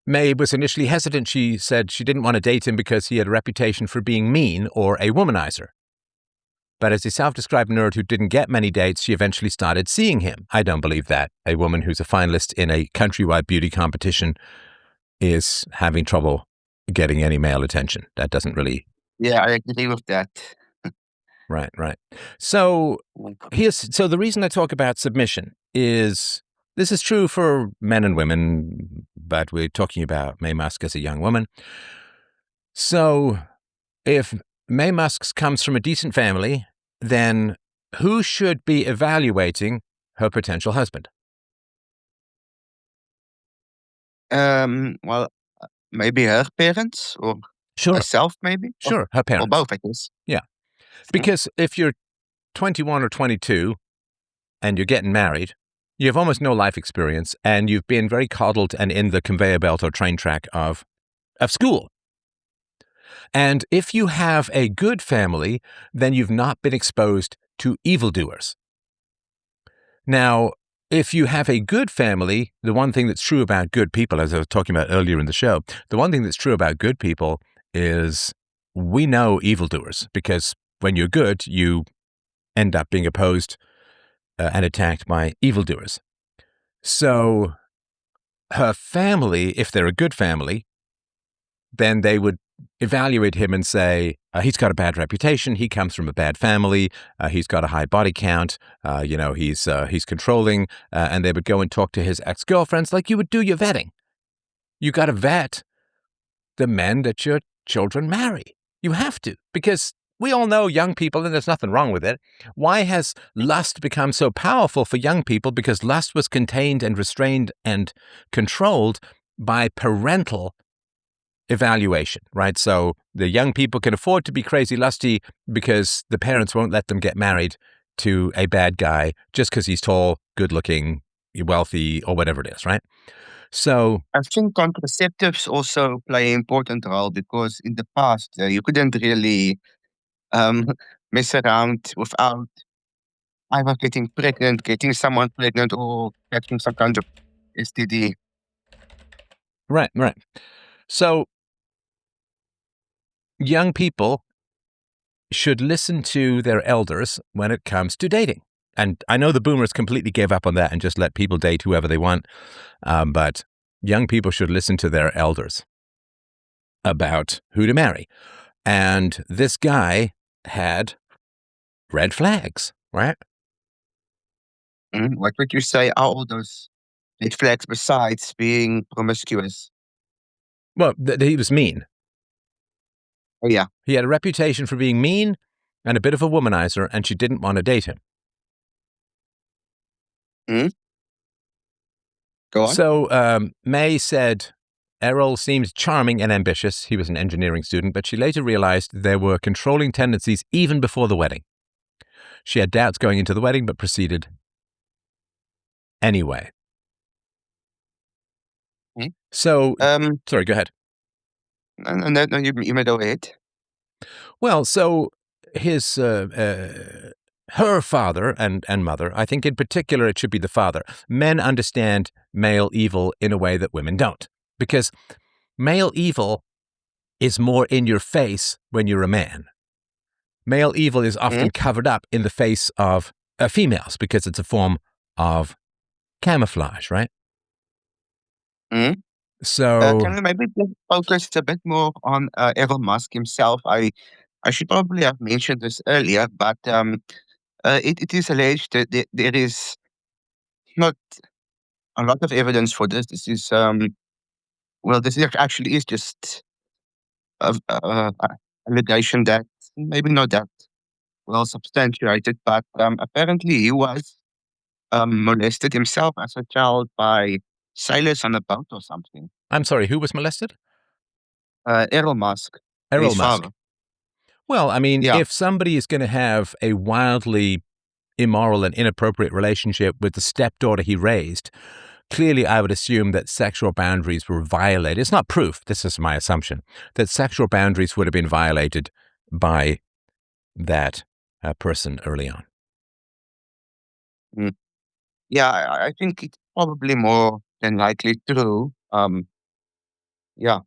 May was initially hesitant. She said she didn't want to date him because he had a reputation for being mean or a womanizer. But as a self-described nerd who didn't get many dates, she eventually started seeing him. I don't believe that. A woman who's a finalist in a countrywide beauty competition is having trouble getting any male attention. That doesn't really... Yeah, I agree with that. Right. So the reason I talk about submission is, this is true for men and women, but we're talking about May Musk as a young woman. So if May Musk comes from a decent family, then who should be evaluating her potential husband? Well, maybe her parents or Sure, herself, maybe, her or parents. both, I guess. Yeah, Mhm. because if you're 21 or 22 and you're getting married, you have almost no life experience, and you've been very coddled and in the conveyor belt or train track of school. And if you have a good family, then you've not been exposed to evildoers. Now, if you have a good family, the one thing that's true about good people, as I was talking about earlier in the show, the one thing that's true about good people is we know evildoers, because when you're good, you end up being opposed and attacked by evildoers. So her family, if they're a good family, then they would evaluate him and say, he's got a bad reputation. He comes from a bad family. He's got a high body count. He's controlling. And they would go and talk to his ex-girlfriends like you would do your vetting. You got to vet the men that your children marry. You have to, because we all know young people, and there's nothing wrong with it. Why has lust become so powerful for young people? Because lust was contained and restrained and controlled by parental evaluation, right? So the young people can afford to be crazy lusty because the parents won't let them get married to a bad guy just because he's tall, good looking, wealthy, or whatever it is, right? So I think contraceptives also play an important role because in the past you couldn't really um, mess around without either getting pregnant, getting someone pregnant, or catching some kind of STD. right. So young people should listen to their elders when it comes to dating. And I know the boomers completely gave up on that and just let people date whoever they want. But young people should listen to their elders about who to marry. And this guy had red flags, right? What would you say are all those red flags besides being promiscuous? Well, he was mean. Oh, yeah. He had a reputation for being mean and a bit of a womanizer, and she didn't want to date him. Mm, go on. So May said Errol seemed charming and ambitious. He was an engineering student, but she later realized there were controlling tendencies even before the wedding. She had doubts going into the wedding, but proceeded anyway. Mm. So, Um, sorry, go ahead. no, you may go ahead. Well, so his her father and mother, I think in particular it should be the father. Men understand male evil in a way that women don't, because male evil is more in your face when you're a man. Male evil is Mm, often covered up in the face of females because it's a form of camouflage, right? mm. So Can we maybe just focus a bit more on Elon Musk himself? I should probably have mentioned this earlier, but it is alleged that there is not a lot of evidence for this. This is this actually is just a allegation that maybe not that well substantiated, but apparently he was molested himself as a child by sailors on a boat or something. I'm sorry, who was molested? Errol Musk, Errol his Musk. father. Well, I mean, Yeah. if somebody is going to have a wildly immoral and inappropriate relationship with the stepdaughter he raised, clearly I would assume that sexual boundaries were violated. It's not proof, this is my assumption, that sexual boundaries would have been violated by that person early on. Mm. Yeah, I think it's probably more than likely true. Yeah.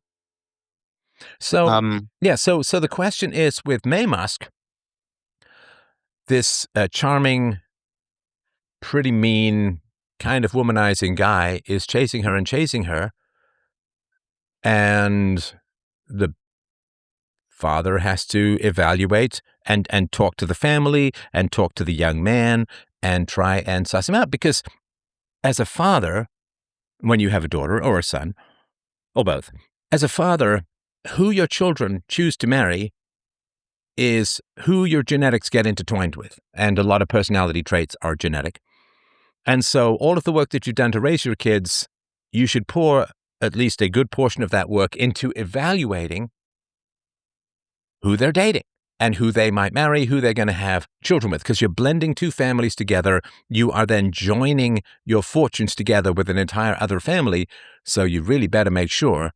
So, Um, yeah, so the question is with May Musk, this charming, pretty mean, kind of womanizing guy is chasing her and chasing her, and the father has to evaluate and talk to the family and talk to the young man and try and suss him out. Because as a father, when you have a daughter or a son, or both, as a father, who your children choose to marry is who your genetics get intertwined with. And a lot of personality traits are genetic. And so all of the work that you've done to raise your kids, you should pour at least a good portion of that work into evaluating who they're dating and who they might marry, who they're going to have children with. Because you're blending two families together. You are then joining your fortunes together with an entire other family. So you really better make sure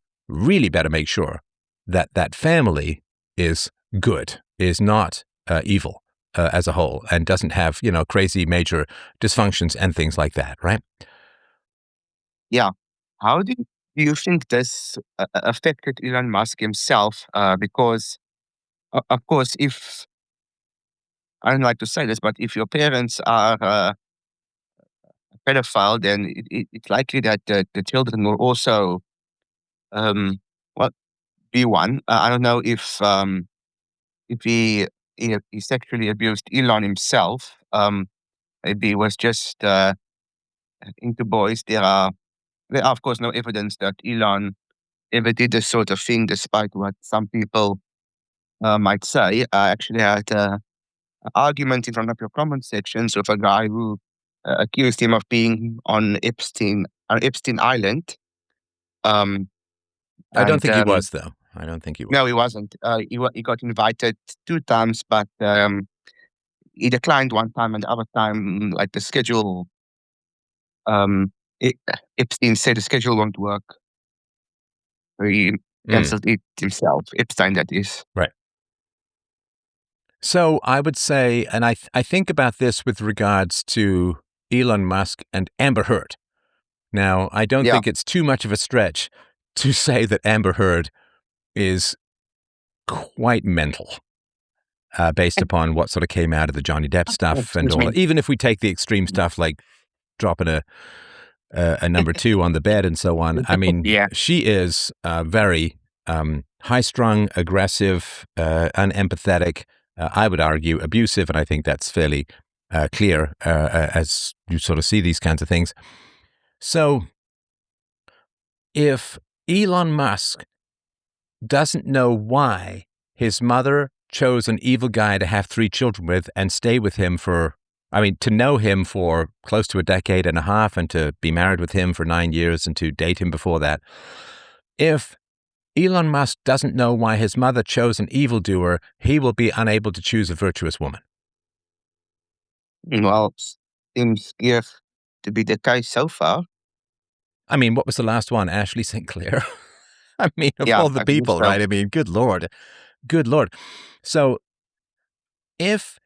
that family is good, is not evil as a whole, and doesn't have, crazy major dysfunctions and things like that, right? Yeah. How do you think this affected Elon Musk himself? Because, of course, if I don't like to say this, but if your parents are pedophile, then it's likely that the children will also, um, well, be one. I don't know if he sexually abused Elon himself. Maybe he was just into boys. There are, of course, no evidence that Elon ever did this sort of thing, despite what some people might say. I actually had an argument in front of your comment sections with a guy who accused him of being on Epstein Island. Um, I don't and think he was, though. I don't think he No, was. he wasn't. He got invited 2 times, but he declined one time, and the other time, like the schedule, um, it, Epstein said the schedule won't work. So he Mm, cancelled it himself. Epstein, that is. right. So I would say, and I think about this with regards to Elon Musk and Amber Heard. Now, I don't Yeah. think it's too much of a stretch to say that Amber Heard is quite mental, based upon what sort of came out of the Johnny Depp stuff and Excuse all me. that. Even if we take the extreme stuff like dropping a number two on the bed and so on. I mean, Yeah. she is very high strung, aggressive, unempathetic. I would argue abusive, and I think that's fairly clear as you sort of see these kinds of things. So, if Elon Musk doesn't know why his mother chose an evil guy to have 3 children with and stay with him to know him for close to a decade and a half and to be married with him for 9 years and to date him before that. If Elon Musk doesn't know why his mother chose an evildoer, he will be unable to choose a virtuous woman. Well, seems yes to be the case so far. I mean, what was the last one? Ashley Sinclair. I mean, of Yeah, all the I believe people, so. right? I mean, good Lord. Good Lord. So if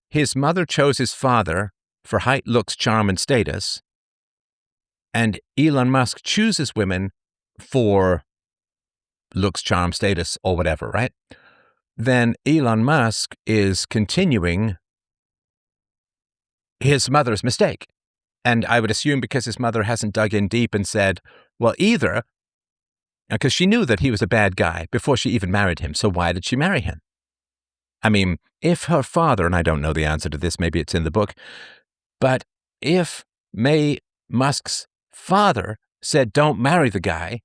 his mother chose his father for height, looks, charm, and status, and Elon Musk chooses women for looks, charm, status, or whatever, right? Then Elon Musk is continuing his mother's mistake. And I would assume because his mother hasn't dug in deep and said, well, either, because she knew that he was a bad guy before she even married him. So why did she marry him? I mean, if her father, and I don't know the answer to this, maybe it's in the book, but if May Musk's father said, don't marry the guy,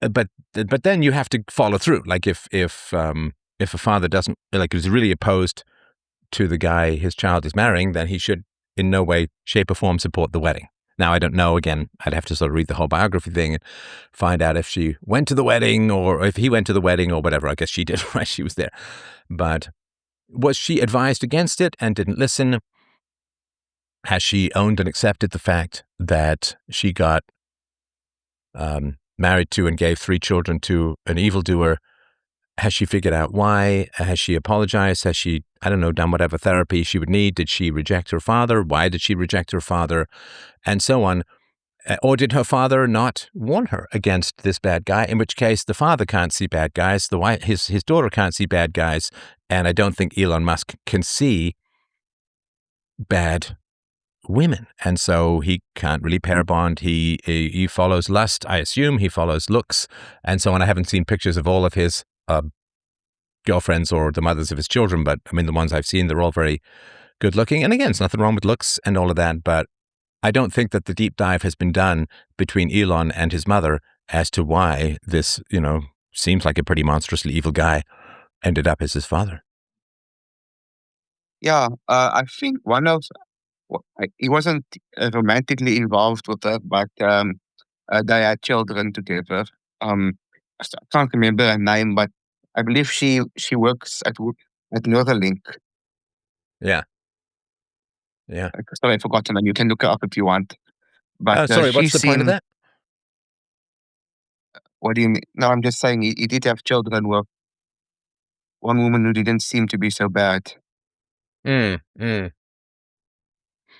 but then you have to follow through. Like if a father doesn't, like, is really opposed to the guy his child is marrying, then he should in no way, shape, or form support the wedding. Now, I don't know. Again, I'd have to sort of read the whole biography thing and find out if she went to the wedding or if he went to the wedding or whatever. I guess she did, right? She was there. But was she advised against it and didn't listen? Has she owned and accepted the fact that she got married to and gave 3 children to an evildoer? Has she figured out why? Has she apologized? Has she, I don't know, done whatever therapy she would need? Did she reject her father? Why did she reject her father? And so on. Or did her father not warn her against this bad guy? In which case, the father can't see bad guys. His daughter can't see bad guys. And I don't think Elon Musk can see bad women. And so he can't really pair bond. He follows lust, I assume. He follows looks and so on. I haven't seen pictures of all of his girlfriends or the mothers of his children, but I mean, the ones I've seen, they're all very good looking. And again, there's nothing wrong with looks and all of that, but I don't think that the deep dive has been done between Elon and his mother as to why this, seems like a pretty monstrously evil guy ended up as his father. Yeah, I think he wasn't romantically involved with her, but they had children together. I can't remember her name, but I believe she works at Neuralink. Yeah. Yeah. Sorry, I forgot her name. You can look her up if you want. But Sorry, she what's the point of seemed that? What do you mean? No, I'm just saying he did have children with one woman who didn't seem to be so bad. Mm, mm.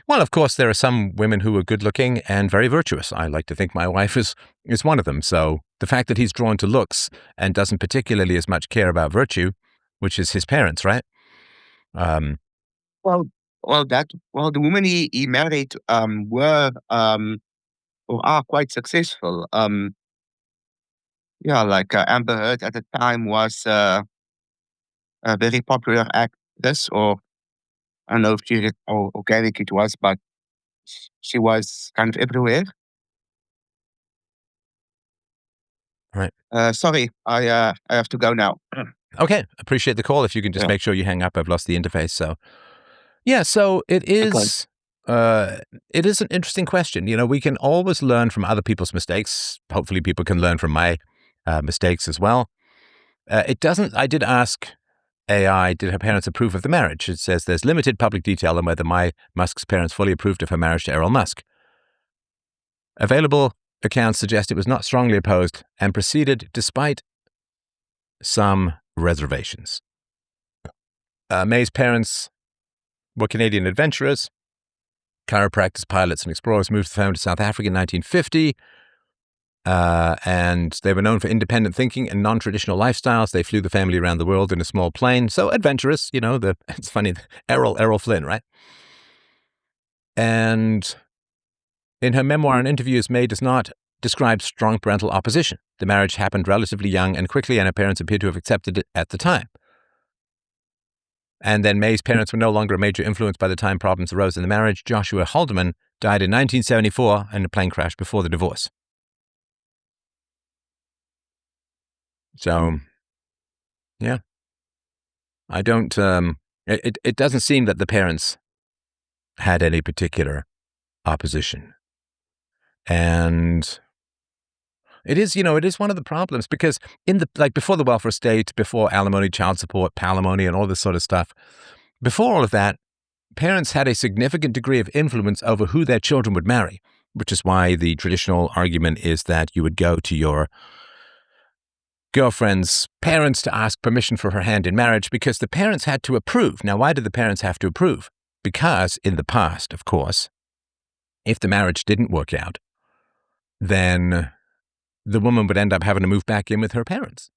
Well, of course, there are some women who are good looking and very virtuous. I like to think my wife is one of them. So the fact that he's drawn to looks and doesn't particularly as much care about virtue, which is his parents, right? Um, Well, the women he married were or are quite successful. Yeah, like Amber Heard at the time was a very popular actress, or I don't know if she or organic it was, but she was kind of everywhere. right. Sorry, I have to go now. Okay. Appreciate the call. If you can just Yeah. make sure you hang up, I've lost the interface. So yeah, so Okay. it is an interesting question. You know, we can always learn from other people's mistakes. Hopefully people can learn from my mistakes as well. It doesn't, I did ask AI, did her parents approve of the marriage? It says there's limited public detail on whether Musk's parents fully approved of her marriage to Errol Musk. Available accounts suggest it was not strongly opposed and proceeded despite some reservations. May's parents were Canadian adventurers, chiropractors, pilots, and explorers, moved the family to South Africa in 1950. And they were known for independent thinking and non-traditional lifestyles. They flew the family around the world in a small plane. So adventurous, you know, it's funny, Errol Flynn, right? And in her memoir and interviews, May does not describe strong parental opposition. The marriage happened relatively young and quickly, and her parents appear to have accepted it at the time. And then May's parents were no longer a major influence by the time problems arose in the marriage. Joshua Haldeman died in 1974 in a plane crash before the divorce. So, yeah, I don't, it doesn't seem that the parents had any particular opposition. And it is, it is one of the problems because before the welfare state, before alimony, child support, palimony, and all this sort of stuff, before all of that, parents had a significant degree of influence over who their children would marry, which is why the traditional argument is that you would go to your girlfriend's parents to ask permission for her hand in marriage because the parents had to approve. Now, why did the parents have to approve? Because in the past, of course, if the marriage didn't work out, then the woman would end up having to move back in with her parents.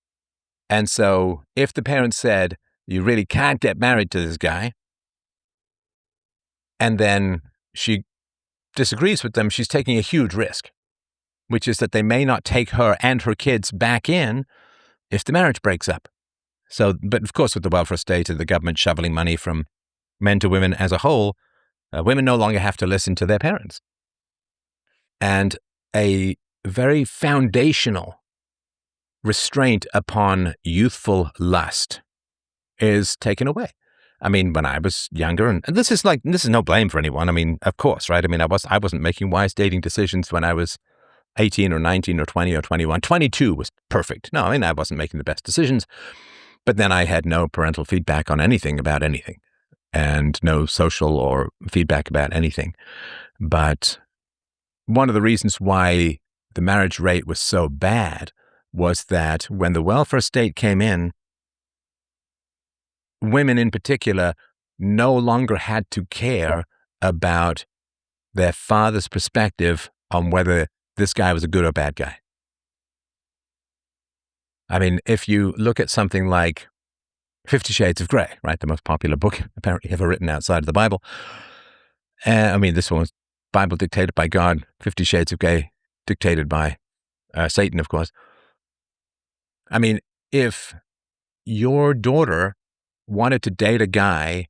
And so if the parents said, you really can't get married to this guy, and then she disagrees with them, she's taking a huge risk, which is that they may not take her and her kids back in if the marriage breaks up. So, but of course, with the welfare state and the government shoveling money from men to women as a whole, women no longer have to listen to their parents. And a very foundational restraint upon youthful lust is taken away. I mean, when I was younger, and this is no blame for anyone. I mean, of course, right? I mean, I wasn't making wise dating decisions when I was 18 or 19 or 20 or 21. 22 was perfect. No, I mean, I wasn't making the best decisions, but then I had no parental feedback on anything about anything and no social or feedback about anything. But one of the reasons why the marriage rate was so bad was that when the welfare state came in, women in particular no longer had to care about their father's perspective on whether this guy was a good or bad guy. I mean, if you look at something like 50 Shades of Grey, right, the most popular book apparently ever written outside of the Bible. I mean, this one was Bible dictated by God, 50 Shades of Grey dictated by Satan, of course. I mean, if your daughter wanted to date a guy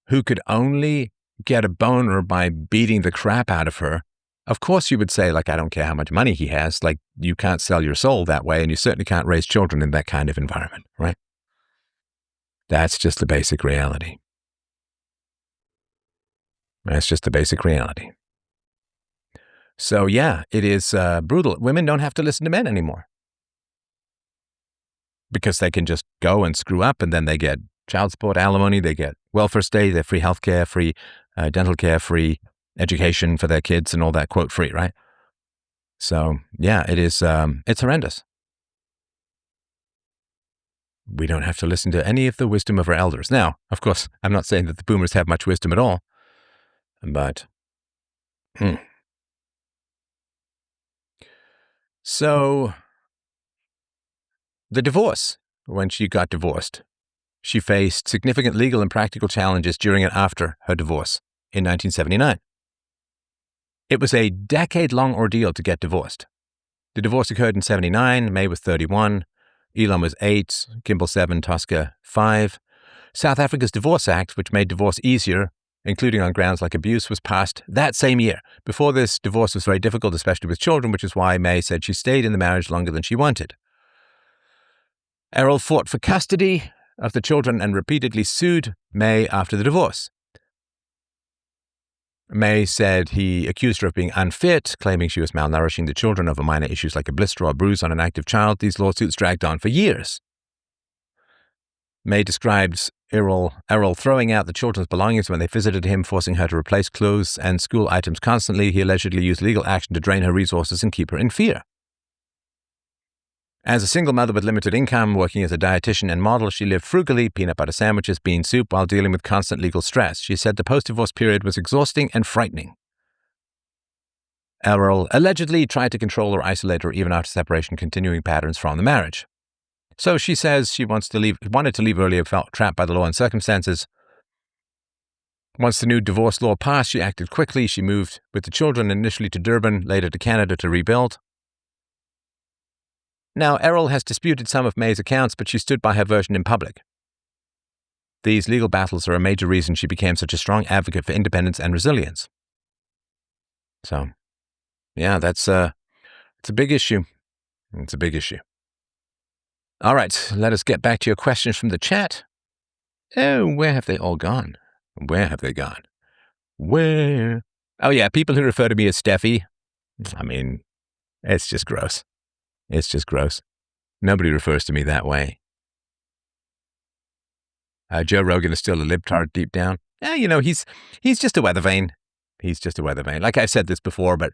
who could only get a boner by beating the crap out of her, of course you would say, like, I don't care how much money he has, like, you can't sell your soul that way, and you certainly can't raise children in that kind of environment, right? That's just the basic reality. That's just the basic reality. So yeah, it is brutal. Women don't have to listen to men anymore because they can just go and screw up, and then they get child support, alimony, they get welfare state, they have free health care, free dental care, free education for their kids, and all that, quote, free, right? So yeah, it is. It's horrendous. we don't have to listen to any of the wisdom of our elders. Now, of course, I'm not saying that the boomers have much wisdom at all, but So, the divorce. When she got divorced, she faced significant legal and practical challenges during and after her divorce in 1979. It was a decade-long ordeal to get divorced. The divorce occurred in 79. May was 31. Elon was 8. Kimball 7. Tosca 5. South Africa's Divorce Act, which made divorce easier, including on grounds like abuse, was passed that same year. Before this, divorce was very difficult, especially with children, which is why May said she stayed in the marriage longer than she wanted. Errol fought for custody of the children and repeatedly sued May after the divorce. May said he accused her of being unfit, claiming she was malnourishing the children over minor issues like a blister or bruise on an active child. These lawsuits dragged on for years. May describes Errol throwing out the children's belongings when they visited him, forcing her to replace clothes and school items constantly. He allegedly used legal action to drain her resources and keep her in fear. As a single mother with limited income, working as a dietitian and model, she lived frugally, peanut butter sandwiches, bean soup, while dealing with constant legal stress. She said the post-divorce period was exhausting and frightening. Errol allegedly tried to control or isolate her even after separation, continuing patterns from the marriage. So she says she wanted to leave earlier, felt trapped by the law and circumstances. Once the new divorce law passed, she acted quickly. She moved with the children initially to Durban, later to Canada to rebuild. Now, Errol has disputed some of May's accounts, but she stood by her version in public. These legal battles are a major reason she became such a strong advocate for independence and resilience. So, yeah, it's a big issue. It's a big issue. All right, let us get back to your questions from the chat. Oh, where have they all gone? Where have they gone? Where? Oh, yeah, people who refer to me as Steffi. I mean, it's just gross. It's just gross. Nobody refers to me that way. Joe Rogan is still a libtard deep down. Yeah, he's just a weather vane. He's just a weather vane. Like I've said this before, but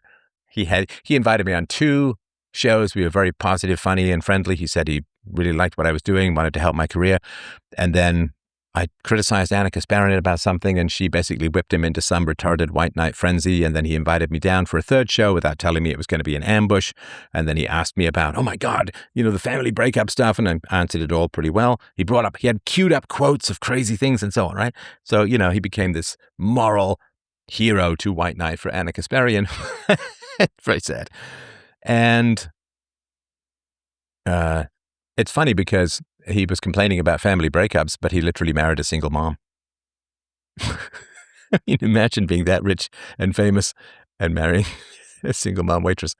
he invited me on 2 shows. We were very positive, funny, and friendly. He said he really liked what I was doing, wanted to help my career. And then I criticized Anna Kasparian about something, and she basically whipped him into some retarded white knight frenzy. And then he invited me down for a 3rd show without telling me it was going to be an ambush. And then he asked me about, oh my God, the family breakup stuff. And I answered it all pretty well. He had queued up quotes of crazy things and so on, right? So, he became this moral hero to white knight for Anna Kasparian. Very sad. And it's funny because he was complaining about family breakups, but he literally married a single mom. I mean, imagine being that rich and famous and marrying a single mom waitress,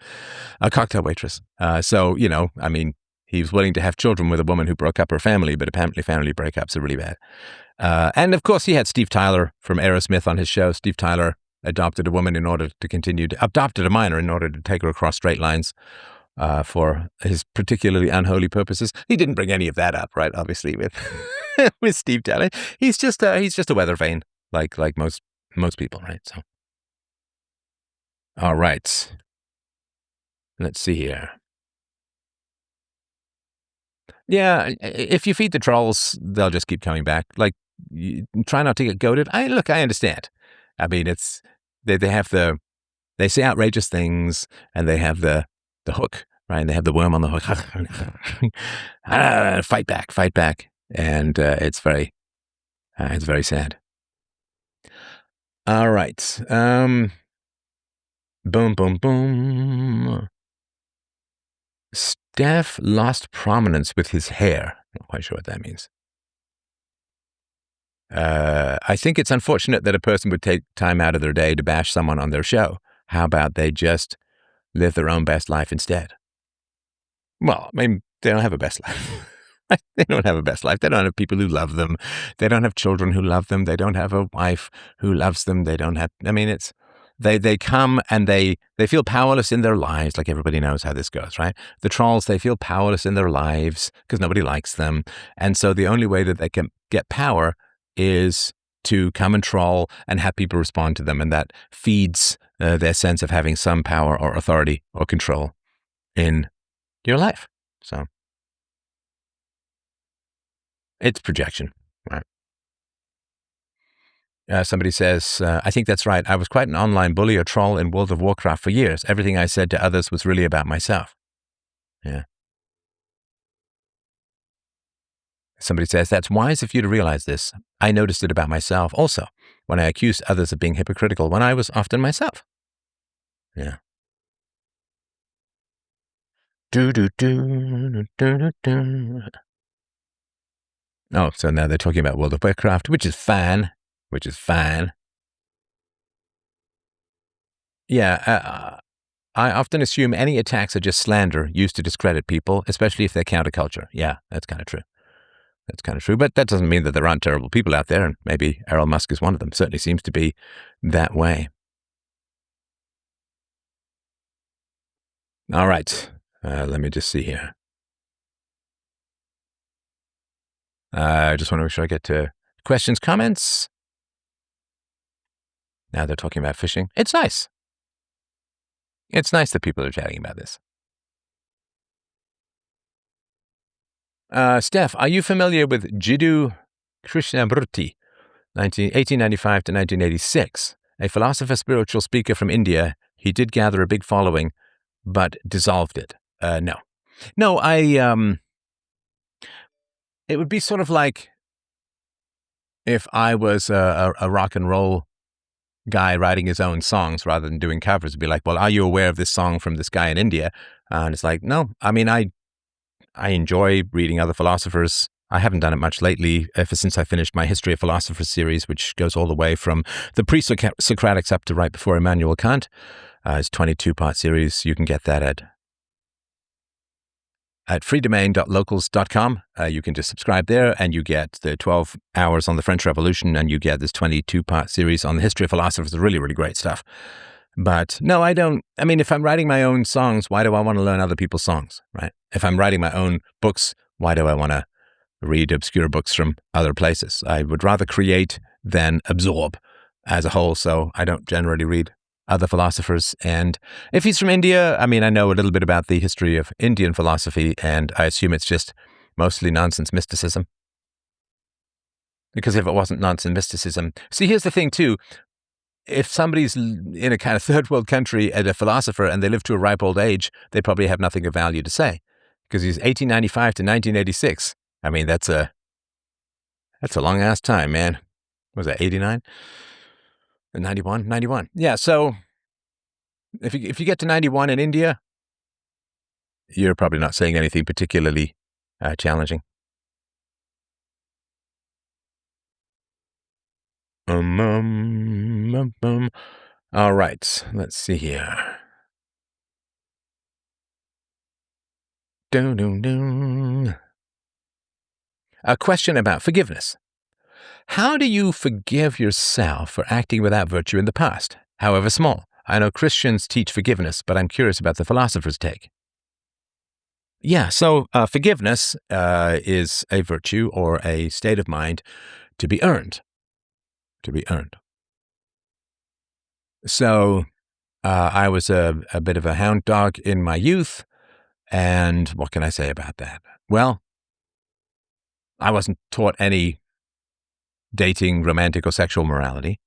a cocktail waitress. So, I mean, he was willing to have children with a woman who broke up her family, but apparently family breakups are really bad. And of course, he had Steve Tyler from Aerosmith on his show. Steve Tyler adopted a minor in order to take her across straight lines. For his particularly unholy purposes. He didn't bring any of that up, right? Obviously, with with Steve Tyler, he's just a weather vane, like most people, right? So, all right, let's see here. Yeah, if you feed the trolls, they'll just keep coming back. Like, try not to get goaded. I understand. I mean, they say outrageous things, and they have the hook, right? And they have the worm on the hook. Fight back. And it's very sad. All right. Boom, boom, boom. Steph lost prominence with his hair. Not quite sure what that means. I think it's unfortunate that a person would take time out of their day to bash someone on their show. How about they just live their own best life instead? Well, I mean, they don't have a best life. They don't have a best life. They don't have people who love them. They don't have children who love them. They don't have a wife who loves them. They don't have, I mean, they come and they feel powerless in their lives. Like everybody knows how this goes, right? The trolls, they feel powerless in their lives because nobody likes them. And so the only way that they can get power is to come and troll and have people respond to them. And that feeds their sense of having some power or authority or control in your life. So, It's projection. Right. Somebody says, I think that's right. I was quite an online bully or troll in World of Warcraft for years. Everything I said to others was really about myself. Yeah. Somebody says, that's wise of you to realize this. I noticed it about myself also when I accused others of being hypocritical when I was often myself. Yeah. Do, do, do, do, do, do. Oh, so now they're talking about World of Warcraft, which is fine. Yeah, I often assume any attacks are just slander used to discredit people, especially if they're counterculture. Yeah, that's kind of true. But that doesn't mean that there aren't terrible people out there, and maybe Errol Musk is one of them. Certainly seems to be that way. All right. Let me just see here. I just want to make sure I get to questions, comments. Now they're talking about fishing. It's nice. It's nice that people are chatting about this. Steph, are you familiar with Jiddu Krishnamurti, 1895 to 1986? A philosopher, spiritual speaker from India. He did gather a big following, but dissolved it. No. No, it would be sort of like if I was a rock and roll guy writing his own songs rather than doing covers. It'd be like, well, are you aware of this song from this guy in India? And it's like, no. I mean, I enjoy reading other philosophers. I haven't done it much lately, ever since I finished my History of Philosophers series, which goes all the way from the pre-Socratics up to right before Immanuel Kant. It's a 22-part series. You can get that at freedomain.locals.com. You can just subscribe there, and you get the 12 hours on the French Revolution, and you get this 22-part series on the history of philosophers. Really, really great stuff. But no, I don't. I mean, if I'm writing my own songs, why do I want to learn other people's songs, right? If I'm writing my own books, why do I want to read obscure books from other places? I would rather create than absorb as a whole, so I don't generally read other philosophers. And if he's from India, I mean, I know a little bit about the history of Indian philosophy, and I assume it's just mostly nonsense mysticism. Because if it wasn't nonsense mysticism, see, here's the thing too. If somebody's in a kind of third world country and a philosopher and they live to a ripe old age, they probably have nothing of value to say. Because he's 1895 to 1986. I mean, that's a long ass time, man. Was that 89? 91? 91. Yeah, so if you get to 91 in India, you're probably not saying anything particularly challenging. All right, let's see here. A question about forgiveness. How do you forgive yourself for acting without virtue in the past, however small? I know Christians teach forgiveness, but I'm curious about the philosopher's take. Yeah, so forgiveness is a virtue or a state of mind to be earned. So I was a bit of a hound dog in my youth, and what can I say about that? Well, I wasn't taught any dating, romantic, or sexual morality.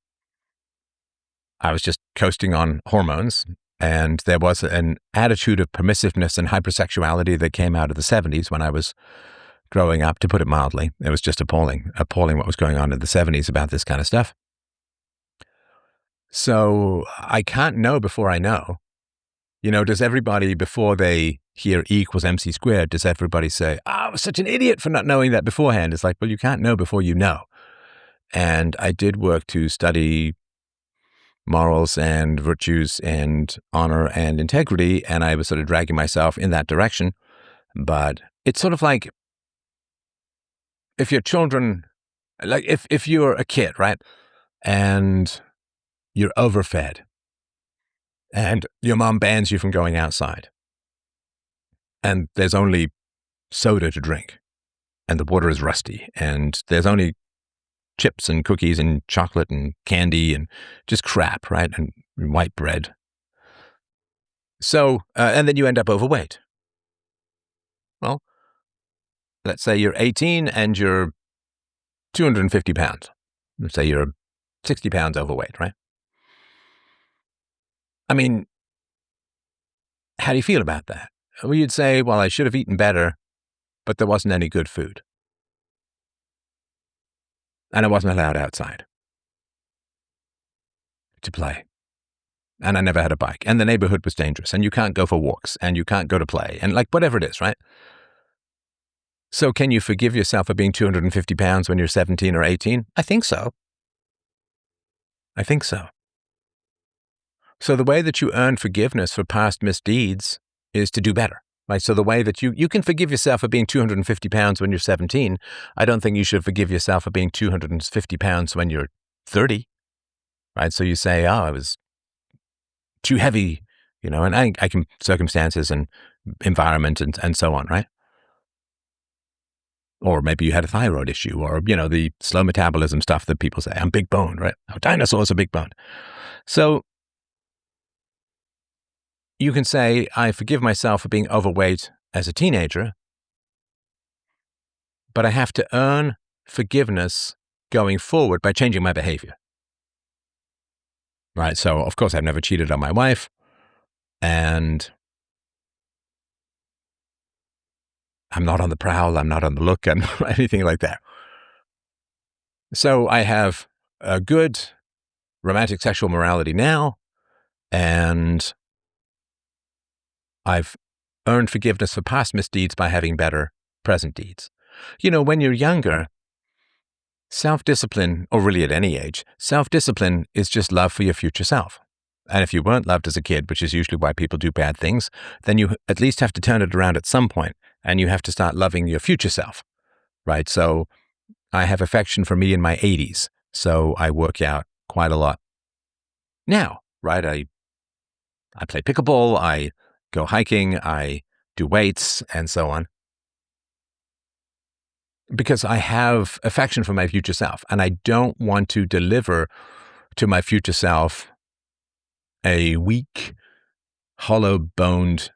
I was just coasting on hormones, and there was an attitude of permissiveness and hypersexuality that came out of the 70s when I was growing up, to put it mildly. It was just appalling what was going on in the 70s about this kind of stuff. So I can't know before I know. Does everybody, before they hear E equals MC squared, does everybody say, I was such an idiot for not knowing that beforehand? It's like, well, you can't know before you know. And I did work to study morals and virtues and honor and integrity, and I was sort of dragging myself in that direction. But it's sort of like if your children, like if you're a kid, right, and you're overfed, and your mom bans you from going outside, and there's only soda to drink, and the water is rusty, and there's only chips and cookies and chocolate and candy and just crap, right, and white bread. So, and then you end up overweight. Well, let's say you're 18 and you're 250 pounds. Let's say you're 60 pounds overweight, right? I mean, how do you feel about that? Well, you'd say, well, I should have eaten better, but there wasn't any good food. And I wasn't allowed outside to play. And I never had a bike. And the neighborhood was dangerous. And you can't go for walks. And you can't go to play. And like whatever it is, right? So can you forgive yourself for being 250 pounds when you're 17 or 18? I think so. I think so. So the way that you earn forgiveness for past misdeeds is to do better. Right? So the way that you can forgive yourself for being 250 pounds when you're 17, I don't think you should forgive yourself for being 250 pounds when you're 30. Right? So you say, oh, I was too heavy, and I can circumstances and environment and so on, right? Or maybe you had a thyroid issue or, the slow metabolism stuff that people say, I'm big boned, right? Oh, dinosaurs are big boned. So you can say, I forgive myself for being overweight as a teenager, but I have to earn forgiveness going forward by changing my behavior. Right? So, of course, I've never cheated on my wife, and I'm not on the prowl, I'm not on the look, and anything like that. So I have a good romantic sexual morality now, and I've earned forgiveness for past misdeeds by having better present deeds. When you're younger, self-discipline, or really at any age, self-discipline is just love for your future self. And if you weren't loved as a kid, which is usually why people do bad things, then you at least have to turn it around at some point, and you have to start loving your future self, right? So I have affection for me in my 80s, so I work out quite a lot now, right? I play pickleball, I go hiking, I do weights, and so on. Because I have affection for my future self, and I don't want to deliver to my future self a weak, hollow-boned,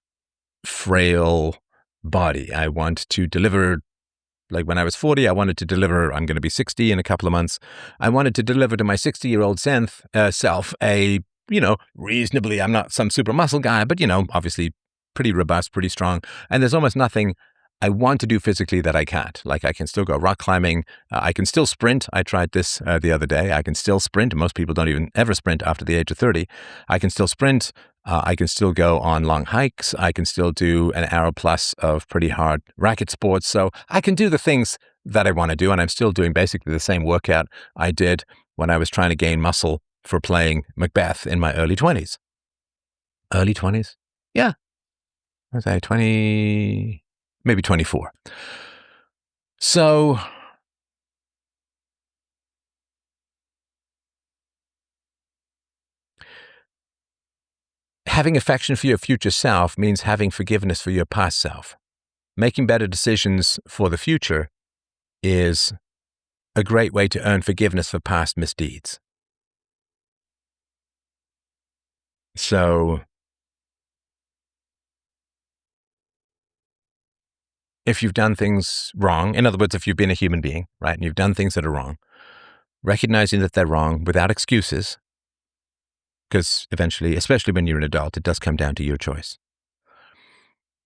frail body. I want to deliver, like when I was 40, I wanted to deliver, I'm going to be 60 in a couple of months. I wanted to deliver to my 60-year-old self a, reasonably, I'm not some super muscle guy, but, obviously pretty robust, pretty strong. And there's almost nothing I want to do physically that I can't. Like I can still go rock climbing. I can still sprint. I tried this the other day. I can still sprint. Most people don't even ever sprint after the age of 30. I can still sprint. I can still go on long hikes. I can still do an hour plus of pretty hard racket sports. So I can do the things that I want to do. And I'm still doing basically the same workout I did when I was trying to gain muscle for playing Macbeth in my early 20s. Early 20s? Yeah. Was I 20? Maybe 24. So having affection for your future self means having forgiveness for your past self. Making better decisions for the future is a great way to earn forgiveness for past misdeeds. So if you've done things wrong, in other words, if you've been a human being, right, and you've done things that are wrong, recognizing that they're wrong without excuses, because eventually, especially when you're an adult, it does come down to your choice.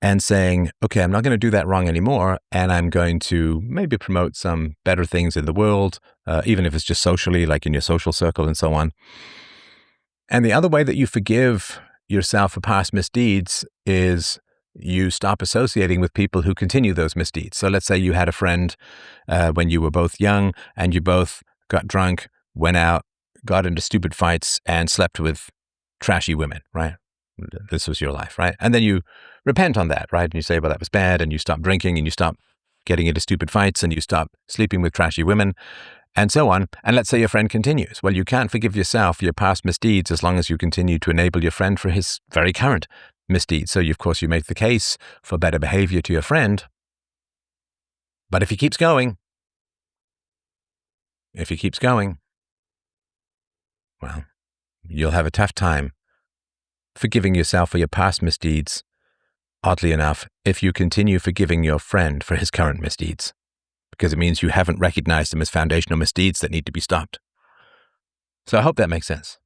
And saying, okay, I'm not going to do that wrong anymore, and I'm going to maybe promote some better things in the world, even if it's just socially, like in your social circle and so on. And the other way that you forgive yourself for past misdeeds is you stop associating with people who continue those misdeeds. So let's say you had a friend when you were both young, and you both got drunk, went out, got into stupid fights, and slept with trashy women, right? This was your life, right? And then you repent on that, right? And you say, well, that was bad, and you stop drinking, and you stop getting into stupid fights, and you stop sleeping with trashy women, and so on. And let's say your friend continues. Well, you can't forgive yourself for your past misdeeds as long as you continue to enable your friend for his very current misdeeds. So, of course, you make the case for better behavior to your friend. But if he keeps going, well, you'll have a tough time forgiving yourself for your past misdeeds, oddly enough, if you continue forgiving your friend for his current misdeeds. because it means you haven't recognized them as foundational misdeeds that need to be stopped. So I hope that makes sense.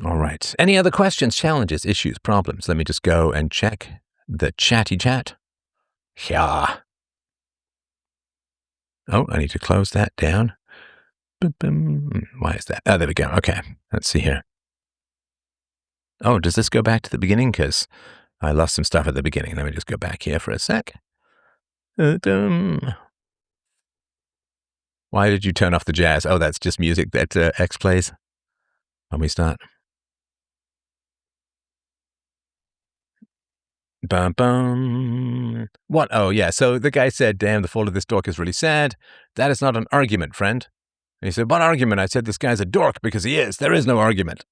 All right. Any other questions, challenges, issues, problems? Let me just go and check the chatty chat. Yeah. Oh, I need to close that down. Why is that? Oh, there we go. Okay. Let's see here. Oh, does this go back to the beginning? Because I lost some stuff at the beginning. Let me just go back here for a sec. Why did you turn off the jazz? Oh, that's just music that X plays when we start. Bum, bum. What? Oh, yeah. So the guy said, damn, the fall of this dork is really sad. That is not an argument, friend. And he said, what argument? I said, this guy's a dork because he is. There is no argument.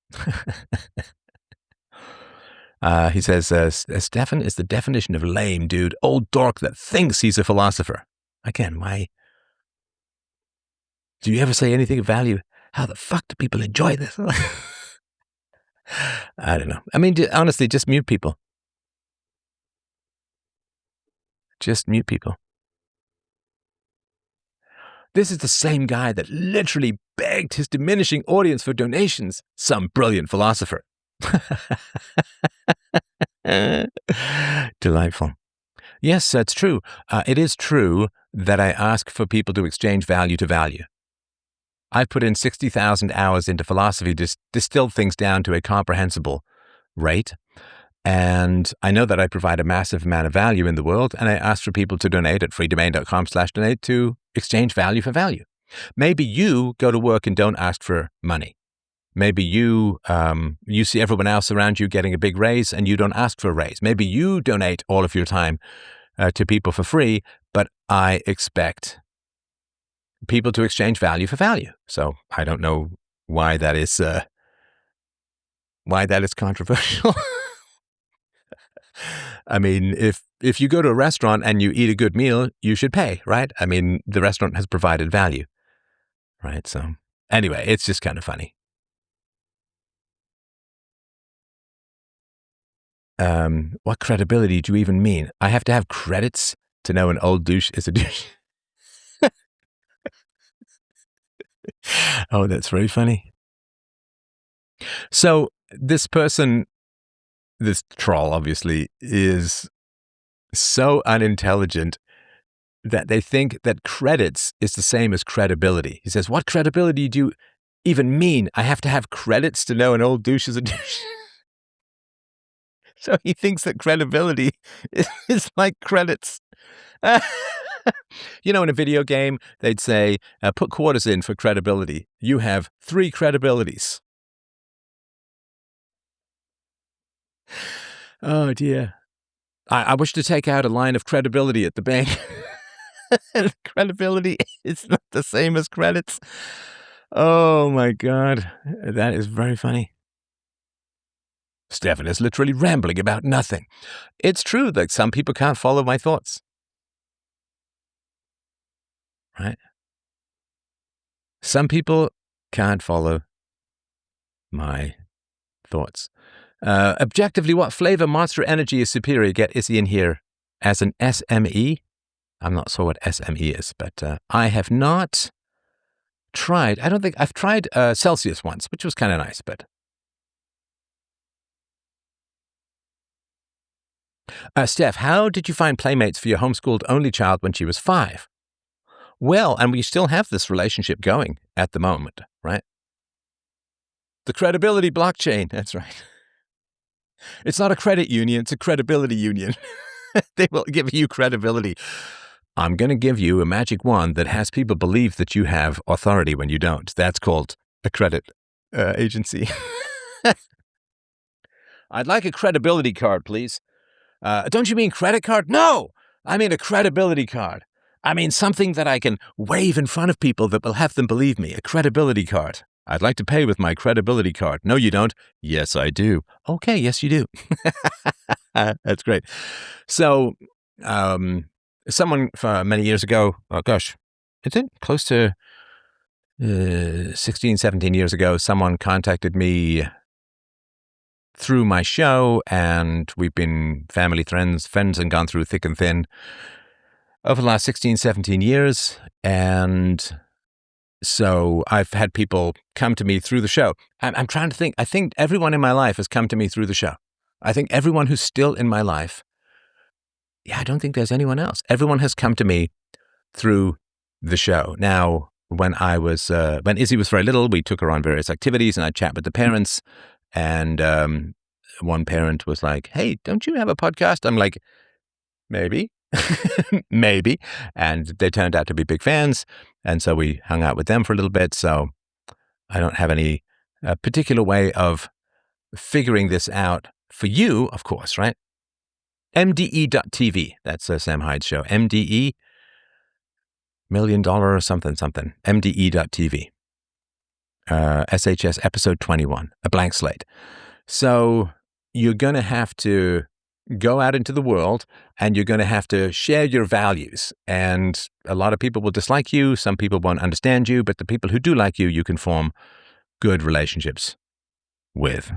He says, Stefan is the definition of lame, dude. Old dork that thinks he's a philosopher. Again, why? Do you ever say anything of value? How the fuck do people enjoy this? I don't know. I mean, honestly, just mute people. Just mute people. This is the same guy that literally begged his diminishing audience for donations. Some brilliant philosopher. Delightful. Yes, that's true. It is true that I ask for people to exchange value to value. I've put in 60,000 hours into philosophy to distill things down to a comprehensible rate. And I know that I provide a massive amount of value in the world, and I ask for people to donate at freedomain.com/donate to exchange value for value. Maybe you go to work and don't ask for money. Maybe you see everyone else around you getting a big raise and you don't ask for a raise. Maybe you donate all of your time to people for free, but I expect people to exchange value for value. So I don't know why that is controversial. I mean, if you go to a restaurant and you eat a good meal, you should pay, right? I mean, the restaurant has provided value, right? So anyway, it's just kind of funny. What credibility do you even mean? I have to have credits to know an old douche is a douche. Oh, that's very funny. So this person, this troll obviously, is so unintelligent that they think that credits is the same as credibility. He says, what credibility do you even mean? I have to have credits to know an old douche is a douche. So he thinks that credibility is like credits. You know, in a video game, they'd say, put quarters in for credibility. You have 3 credibilities. Oh, dear. I wish to take out a line of credibility at the bank. Credibility is not the same as credits. Oh, my God. That is very funny. Stefan is literally rambling about nothing. It's true that some people can't follow my thoughts. Right? Some people can't follow my thoughts. Objectively, what flavor Monster Energy is superior? Get Izzy in here as an SME. I'm not sure what SME is, but I have not tried. I don't think I've tried Celsius once, which was kind of nice, but. Steph, how did you find playmates for your homeschooled only child when she was 5? Well, and we still have this relationship going at the moment, right? The credibility blockchain. That's right. It's not a credit union. It's a credibility union. They will give you credibility. I'm going to give you a magic wand that has people believe that you have authority when you don't. That's called a credit agency. I'd like a credibility card, please. Don't you mean credit card? No, I mean a credibility card. I mean something that I can wave in front of people that will have them believe me. A credibility card. I'd like to pay with my credibility card. No, you don't. Yes, I do. Okay, yes, you do. That's great. So, someone many years ago, oh gosh, is it close to 16, 17 years ago, someone contacted me through my show, and we've been family, friends, and gone through thick and thin over the last 16, 17 years. And so I've had people come to me through the show. I'm trying to think. I think everyone in my life has come to me through the show. I think everyone who's still in my life, I don't think there's anyone else. Everyone has come to me through the show. Now, when Izzy was very little, we took her on various activities, and I'd chat with the parents. And one parent was like, "Hey, don't you have a podcast?" I'm like, "Maybe." Maybe. And they turned out to be big fans. And so we hung out with them for a little bit. So I don't have any particular way of figuring this out for you, of course, right? MDE.TV. That's Sam Hyde Show. MDE, $1 million or something. MDE.TV. SHS episode 21, a blank slate. So you're going to have to go out into the world, and you're going to have to share your values. And a lot of people will dislike you. Some people won't understand you, but the people who do like you can form good relationships with.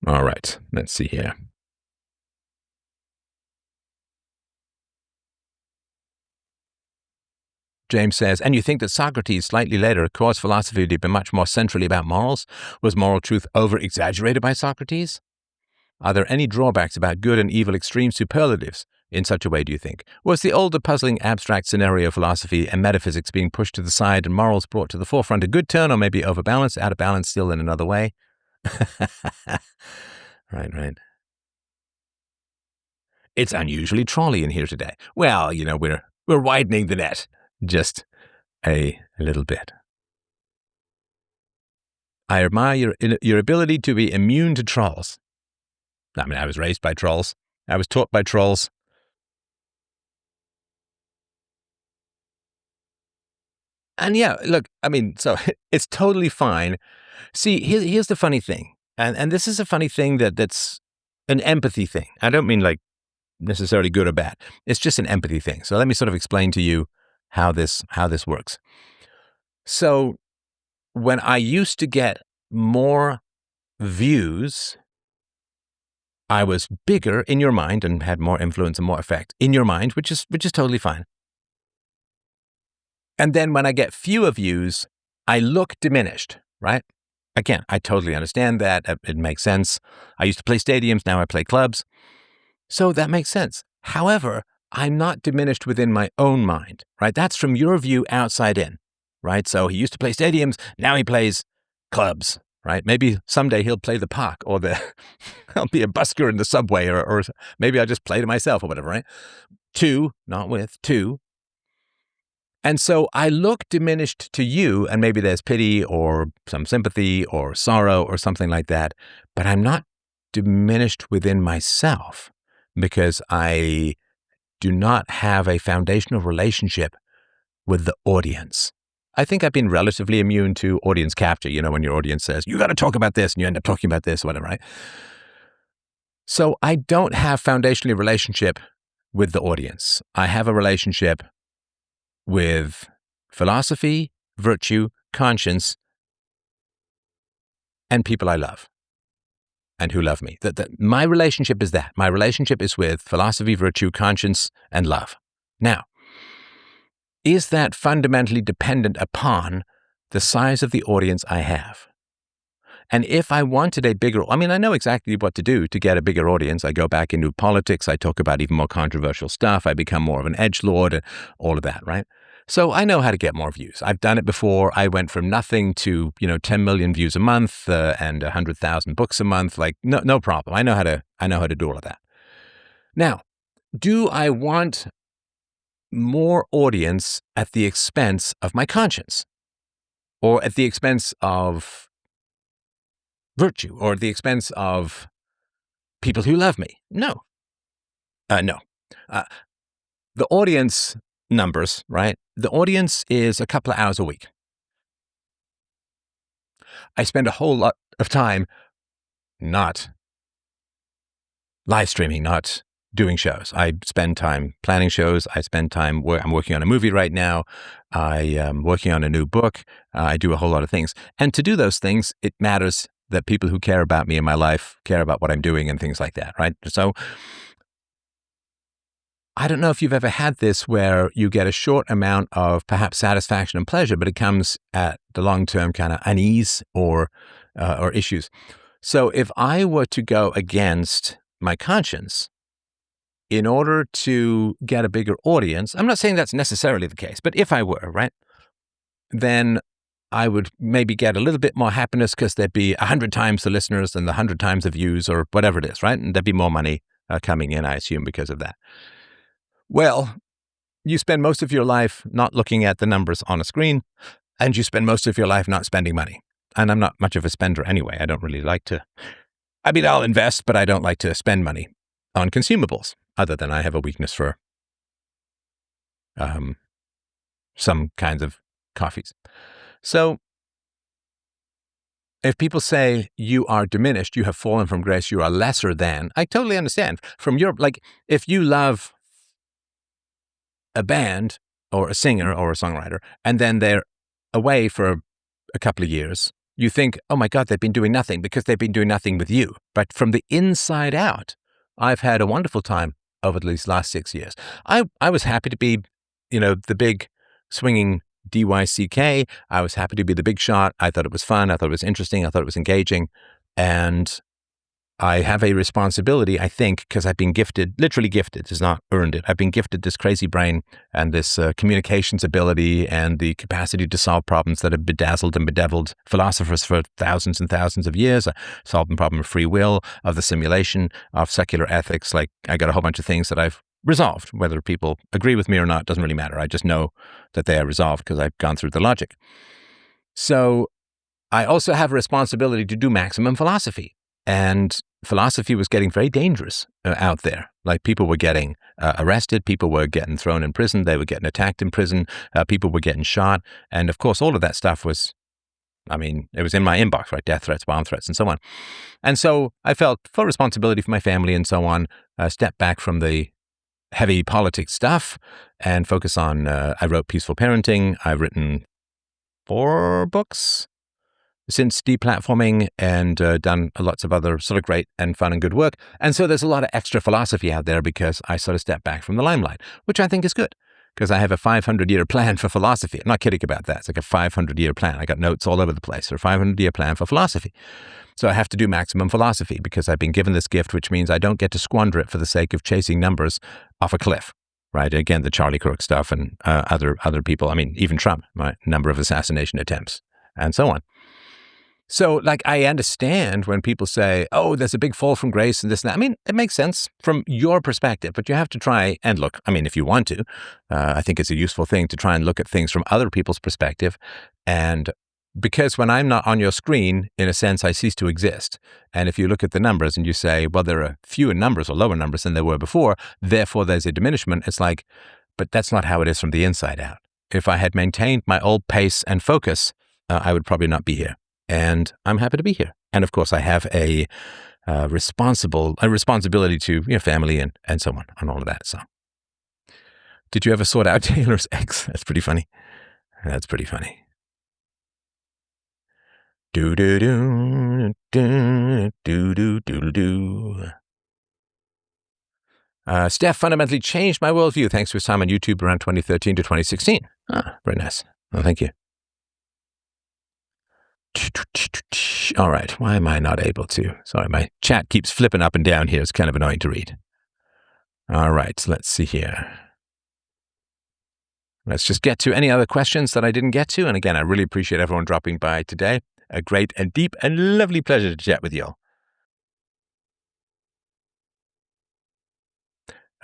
All right, let's see here. James says, and you think that Socrates slightly later caused philosophy to be much more centrally about morals? Was moral truth over-exaggerated by Socrates? Are there any drawbacks about good and evil extreme superlatives in such a way, do you think? Was the older puzzling abstract scenario philosophy and metaphysics being pushed to the side and morals brought to the forefront a good turn, or maybe overbalanced, out of balance still in another way? Right. It's unusually trolley in here today. Well, we're widening the net just a little bit. I admire your ability to be immune to trolls. I mean, I was raised by trolls. I was taught by trolls. And yeah, look, I mean, so it's totally fine. See, here's the funny thing. And this is a funny thing that's an empathy thing. I don't mean like necessarily good or bad. It's just an empathy thing. So let me sort of explain to you how this works. So when I used to get more views, I was bigger in your mind and had more influence and more effect in your mind, which is totally fine. And then when I get fewer views, I look diminished, right? Again, I totally understand that. It makes sense. I used to play stadiums. Now I play clubs. So that makes sense. However, I'm not diminished within my own mind, right? That's from your view outside in, right? So he used to play stadiums. Now he plays clubs, right? Maybe someday he'll play the park, or I'll be a busker in the subway, or maybe I'll just play to myself or whatever, right? Two. And so I look diminished to you, and maybe there's pity or some sympathy or sorrow or something like that, but I'm not diminished within myself because I do not have a foundational relationship with the audience. I think I've been relatively immune to audience capture, when your audience says, you got to talk about this, and you end up talking about this, whatever, right? So I don't have foundationally relationship with the audience. I have a relationship with philosophy, virtue, conscience, and people I love and who love me. My relationship is that. My relationship is with philosophy, virtue, conscience, and love. Now, is that fundamentally dependent upon the size of the audience I have? And if I wanted a bigger, I know exactly what to do to get a bigger audience. I go back into politics. I talk about even more controversial stuff. I become more of an edgelord, all of that, right? So I know how to get more views. I've done it before. I went from nothing to, 10 million views a month and 100,000 books a month. Like, no problem. I know how to do all of that. Now, do I want more audience at the expense of my conscience, or at the expense of virtue, or at the expense of people who love me? No. No. The audience numbers, right? The audience is a couple of hours a week. I spend a whole lot of time not live streaming, not doing shows. I spend time planning shows. I spend time I'm working on a movie right now. I am working on a new book. I do a whole lot of things. And to do those things, it matters that people who care about me in my life care about what I'm doing and things like that, right? So I don't know if you've ever had this where you get a short amount of perhaps satisfaction and pleasure, but it comes at the long-term kind of unease or issues. So if I were to go against my conscience in order to get a bigger audience, I'm not saying that's necessarily the case, but if I were, right, then I would maybe get a little bit more happiness because there'd be 100 times the listeners and the 100 times the views or whatever it is, right? And there'd be more money coming in, I assume, because of that. Well, you spend most of your life not looking at the numbers on a screen, and you spend most of your life not spending money. And I'm not much of a spender anyway. I don't really like to. I mean, I'll invest, but I don't like to spend money on consumables, other than I have a weakness for some kinds of coffees. So if people say you are diminished, you have fallen from grace, you are lesser than, I totally understand. From your, like, if you love a band or a singer or a songwriter, and then they're away for a couple of years, you think, oh my God, they've been doing nothing because they've been doing nothing with you. But from the inside out, I've had a wonderful time over these last 6 years. I was happy to be, the big swinging DYCK. I was happy to be the big shot. I thought it was fun. I thought it was interesting. I thought it was engaging. And I have a responsibility, I think, because I've been gifted, literally gifted, is not earned it. I've been gifted this crazy brain and this communications ability and the capacity to solve problems that have bedazzled and bedeviled philosophers for thousands and thousands of years. I solved the problem of free will, of the simulation, of secular ethics. Like, I got a whole bunch of things that I've resolved. Whether people agree with me or not doesn't really matter. I just know that they are resolved because I've gone through the logic. So I also have a responsibility to do maximum philosophy. And philosophy was getting very dangerous out there. Like, people were getting arrested, people were getting thrown in prison, they were getting attacked in prison, people were getting shot. And of course, all of that stuff was, it was in my inbox, right? Death threats, bomb threats, and so on. And so I felt full responsibility for my family and so on, stepped back from the heavy politics stuff and focus on, I wrote Peaceful Parenting. I've written 4 books since deplatforming and done lots of other sort of great and fun and good work. And so there's a lot of extra philosophy out there because I sort of stepped back from the limelight, which I think is good because I have a 500-year plan for philosophy. I'm not kidding about that. It's like a 500-year plan. I got notes all over the place. Or a 500-year plan for philosophy. So I have to do maximum philosophy because I've been given this gift, which means I don't get to squander it for the sake of chasing numbers off a cliff. Right? Again, the Charlie Kirk stuff and other people. Even Trump, right? Number of assassination attempts and so on. So, like, I understand when people say, oh, there's a big fall from grace and this and that. It makes sense from your perspective, but you have to try and look. If you want to, I think it's a useful thing to try and look at things from other people's perspective. And because when I'm not on your screen, in a sense, I cease to exist. And if you look at the numbers and you say, well, there are fewer numbers or lower numbers than there were before, therefore there's a diminishment, it's like, but that's not how it is from the inside out. If I had maintained my old pace and focus, I would probably not be here. And I'm happy to be here. And of course, I have a responsibility to family and so on all of that. So, did you ever sort out Taylor's ex? That's pretty funny. That's pretty funny. Do do do do do do do do. Steph fundamentally changed my worldview thanks to his time on YouTube around 2013 to 2016. Very nice. Well, thank you. All right. Why am I not able to? Sorry, my chat keeps flipping up and down here. It's kind of annoying to read. All right. Let's see here. Let's just get to any other questions that I didn't get to. And again, I really appreciate everyone dropping by today. A great and deep and lovely pleasure to chat with you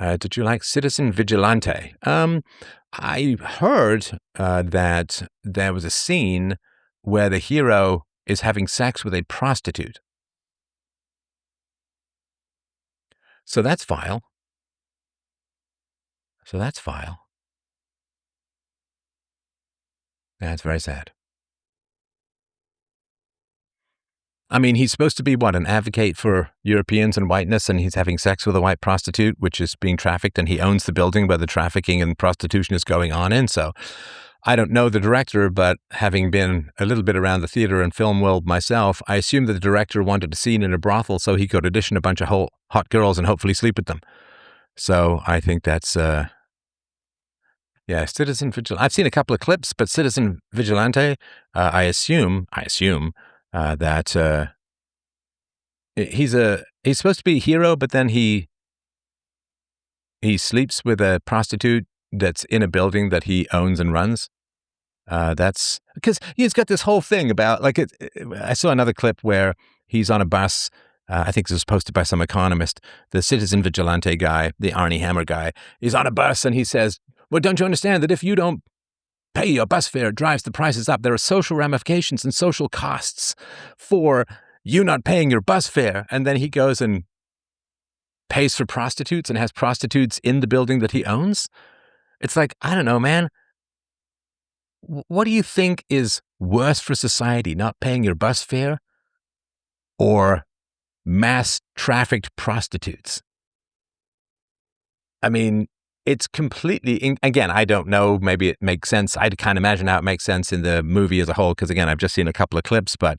all. Did you like Citizen Vigilante? I heard that there was a scene where the hero is having sex with a prostitute. So that's vile. That's very sad. I mean, he's supposed to be, an advocate for Europeans and whiteness, and he's having sex with a white prostitute, which is being trafficked, and he owns the building where the trafficking and prostitution is going on in. So I don't know the director, but having been a little bit around the theater and film world myself, I assume that the director wanted a scene in a brothel so he could audition a bunch of hot girls and hopefully sleep with them. So I think that's, Citizen Vigilante. I've seen a couple of clips, but Citizen Vigilante, I assume that he's supposed to be a hero, but then he sleeps with a prostitute that's in a building that he owns and runs. That's because he's got this whole thing about I saw another clip where he's on a bus. I think this was posted by some economist. The Citizen Vigilante guy, the Arnie Hammer guy, is on a bus and he says, "Well, don't you understand that if you don't pay your bus fare, it drives the prices up. There are social ramifications and social costs for you not paying your bus fare." And then he goes and pays for prostitutes and has prostitutes in the building that he owns. It's like, I don't know, man. What do you think is worse for society, not paying your bus fare or mass trafficked prostitutes? I mean, it's completely, again, I don't know, maybe it makes sense. I can't imagine how it makes sense in the movie as a whole, because again, I've just seen a couple of clips, but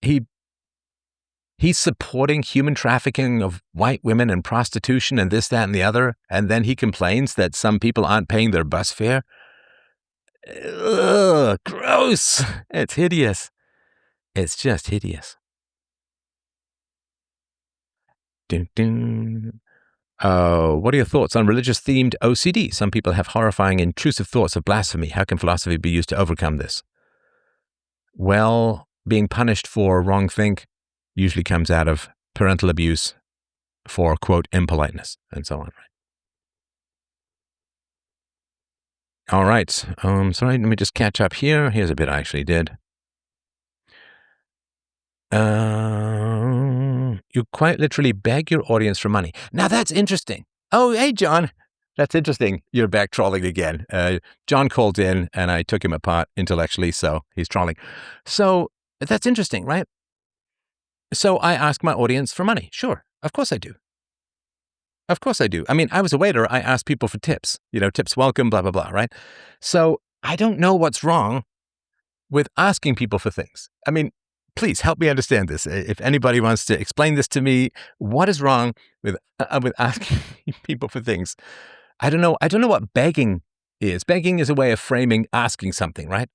he's supporting human trafficking of white women and prostitution and this, that, and the other, and then he complains that some people aren't paying their bus fare. Ugh, gross. It's hideous. It's just hideous. Dun, dun. What are your thoughts on religious-themed OCD? Some people have horrifying, intrusive thoughts of blasphemy. How can philosophy be used to overcome this? Well, being punished for wrong think usually comes out of parental abuse for, quote, impoliteness, and so on. All right. Sorry, let me just catch up here. Here's a bit I actually did. You quite literally beg your audience for money. Now that's interesting. Oh, hey, John. That's interesting. You're back trolling again. John called in and I took him apart intellectually, so he's trolling. So that's interesting, right? So I ask my audience for money. Sure. Of course I do. Of course I do. I mean, I was a waiter. I asked people for tips. Tips welcome, blah, blah, blah, right? So I don't know what's wrong with asking people for things. I mean, please help me understand this. If anybody wants to explain this to me, what is wrong with asking people for things? I don't know. I don't know what begging is. Begging is a way of framing asking something, right?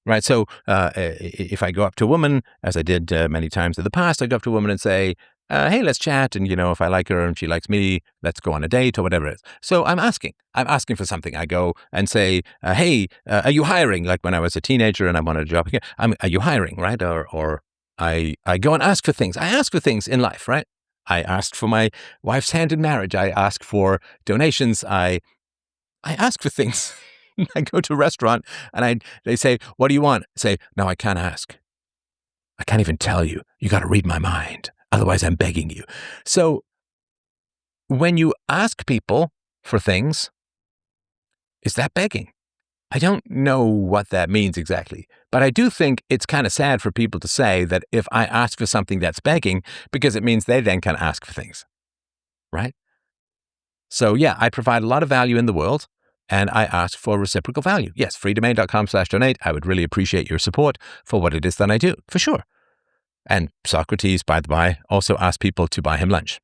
Right. So if I go up to a woman, as I did many times in the past, I go up to a woman and say, hey, let's chat. And, if I like her and she likes me, let's go on a date or whatever it is. So I'm asking for something. I go and say, hey, are you hiring? Like when I was a teenager and I wanted a job. Are you hiring? Right. Or I go and ask for things. I ask for things in life. Right. I asked for my wife's hand in marriage. I ask for donations. I ask for things. I go to a restaurant and they say, what do you want? I say, no, I can't ask. I can't even tell you. You got to read my mind. Otherwise, I'm begging you. So when you ask people for things, is that begging? I don't know what that means exactly, but I do think it's kind of sad for people to say that if I ask for something, that's begging, because it means they then can ask for things, right? So yeah, I provide a lot of value in the world. And I ask for reciprocal value. Yes, freedomain.com/donate. I would really appreciate your support for what it is that I do, for sure. And Socrates, by the by, also asked people to buy him lunch.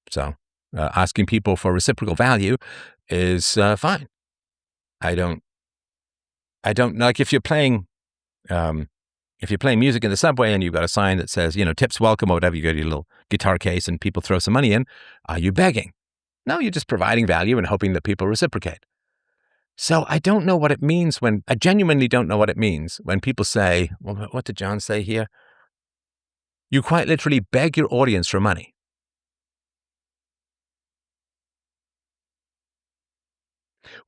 So asking people for reciprocal value is fine. I don't like if you're playing music in the subway and you've got a sign that says, tips welcome or whatever, you got your little guitar case and people throw some money in. Are you begging? No, you're just providing value and hoping that people reciprocate. So I don't know what it means I genuinely don't know what it means when people say, well, what did John say here? You quite literally beg your audience for money.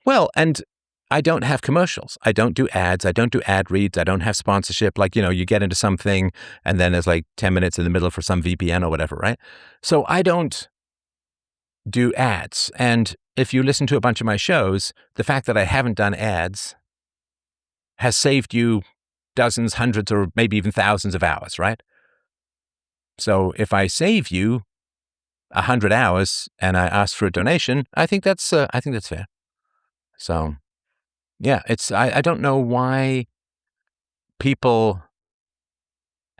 Well, and I don't have commercials. I don't do ads. I don't do ad reads. I don't have sponsorship. Like, you get into something and then there's like 10 minutes in the middle for some VPN or whatever, right? So I don't do ads. And if you listen to a bunch of my shows, the fact that I haven't done ads has saved you dozens, hundreds, or maybe even thousands of hours, right? So if I save you 100 hours and I ask for a donation, I think that's fair. So yeah, I don't know why people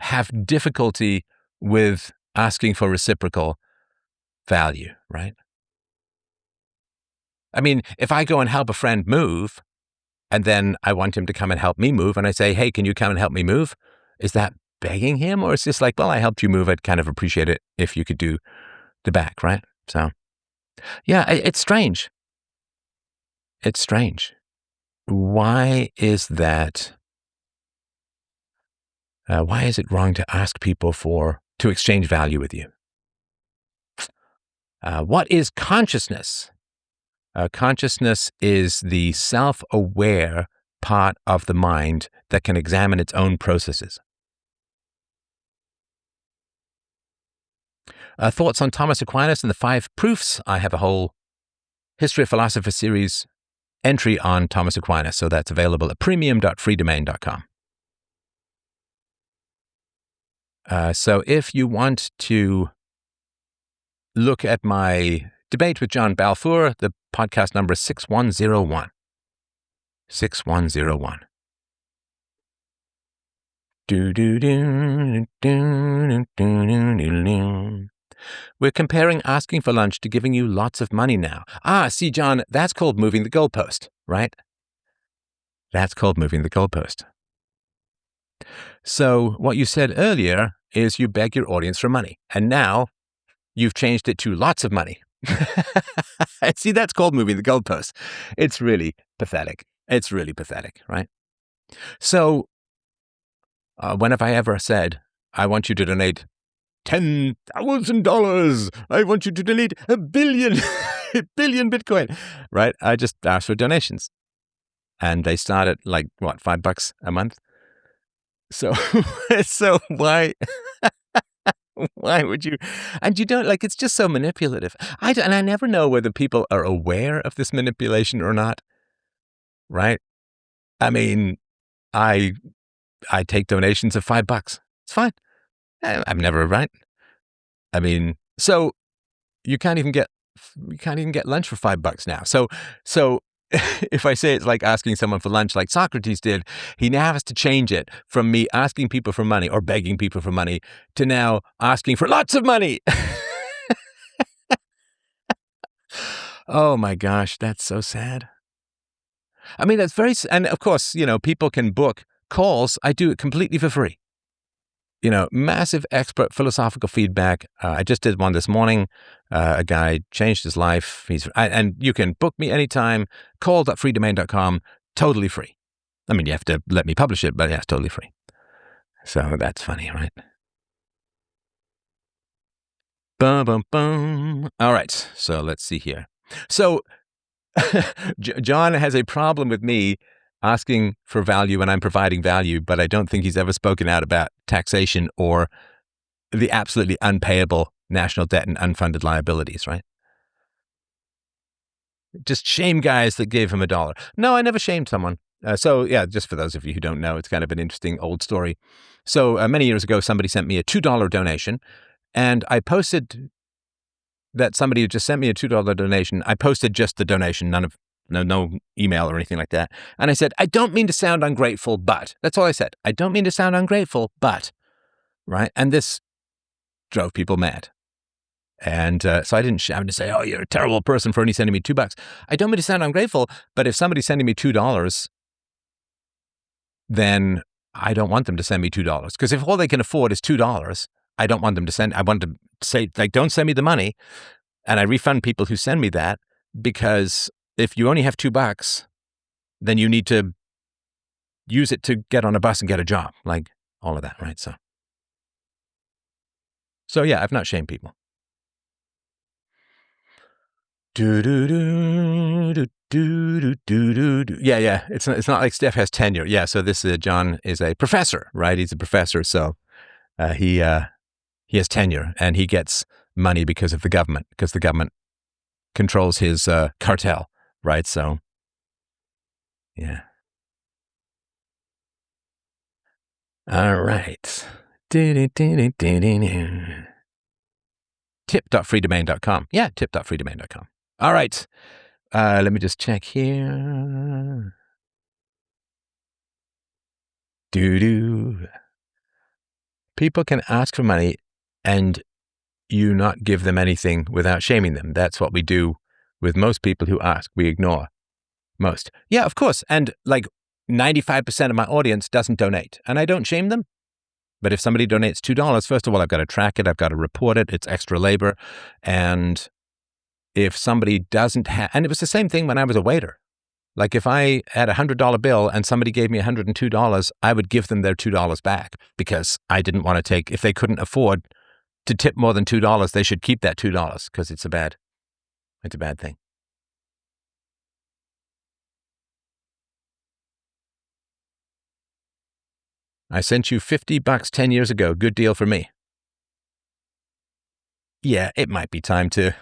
have difficulty with asking for reciprocal value, right? I mean, if I go and help a friend move and then I want him to come and help me move and I say, hey, can you come and help me move? Is that begging him, or is this like, well, I helped you move. I'd kind of appreciate it if you could do the back, right? So yeah, it's strange. It's strange. Why is that? Why is it wrong to ask people to exchange value with you? What is consciousness? Consciousness is the self-aware part of the mind that can examine its own processes. Thoughts on Thomas Aquinas and the 5 proofs? I have a whole History of Philosophy series entry on Thomas Aquinas, so that's available at premium.freedomain.com. So if you want to look at my debate with John Balfour, the podcast number is 6101. 6101. We're comparing asking for lunch to giving you lots of money now. See, John, that's called moving the goalpost, right? That's called moving the goalpost. So what you said earlier is you beg your audience for money, and now you've changed it to lots of money. See, that's called moving the goalpost. It's really pathetic. It's really pathetic, right? So when have I ever said, I want you to donate $10,000. I want you to donate $1 billion, $1 billion Bitcoin, right? I just asked for donations, and they start at like what, $5 a month. So, so why would you? And you don't like. It's just so manipulative. And I never know whether people are aware of this manipulation or not. Right? I mean, I take donations of $5. It's fine. I'm never right. I mean, so you can't even get lunch for $5 now. So if I say it's like asking someone for lunch, like Socrates did, he now has to change it from me asking people for money or begging people for money to now asking for lots of money. Oh my gosh, that's so sad. I mean, that's and of course, people can book calls. I do it completely for free. Massive expert philosophical feedback. I just did one this morning. A guy changed his life. And you can book me anytime. Call.freedomain.com. Totally free. I mean, you have to let me publish it, but yeah, it's totally free. So that's funny, right? Bum, bum, bum. All right. So let's see here. So John has a problem with me asking for value when I'm providing value, but I don't think he's ever spoken out about taxation or the absolutely unpayable national debt and unfunded liabilities, right? Just shame guys that gave him $1. No, I never shamed someone. So yeah, just for those of you who don't know, it's kind of an interesting old story. So many years ago, somebody sent me a $2 donation, and I posted that somebody had just sent me a $2 donation. I posted just the donation, no email or anything like that. And I said, I don't mean to sound ungrateful, but that's all I said. I don't mean to sound ungrateful, but, right? And this drove people mad. And so I didn't shout to say, oh, you're a terrible person for only sending me $2. I don't mean to sound ungrateful, but if somebody's sending me $2, then I don't want them to send me $2. Because if all they can afford is $2, I want to say, like, don't send me the money. And I refund people who send me that, because if you only have $2, then you need to use it to get on a bus and get a job, like all of that, right? So yeah, I've not shamed people. Yeah. It's not like Steph has tenure. Yeah. So this John is a professor, right? He's a professor, so he has tenure, and he gets money because of the government, because the government controls his cartel, right? So yeah. All right. Tip.freedomain.com. Yeah, tip.freedomain.com. All right. Let me just check here. Doo-doo. People can ask for money and you not give them anything without shaming them. That's what we do with most people who ask. We ignore most. Yeah, of course. And like 95% of my audience doesn't donate, and I don't shame them. But if somebody donates $2, first of all, I've got to track it. I've got to report it. It's extra labor. And if somebody doesn't have, and it was the same thing when I was a waiter. Like if I had a $100 bill and somebody gave me $102, I would give them their $2 back because I didn't want to take, if they couldn't afford to tip more than $2, they should keep that $2 because it's a bad thing. I sent you $50 10 years ago. Good deal for me. Yeah, it might be time to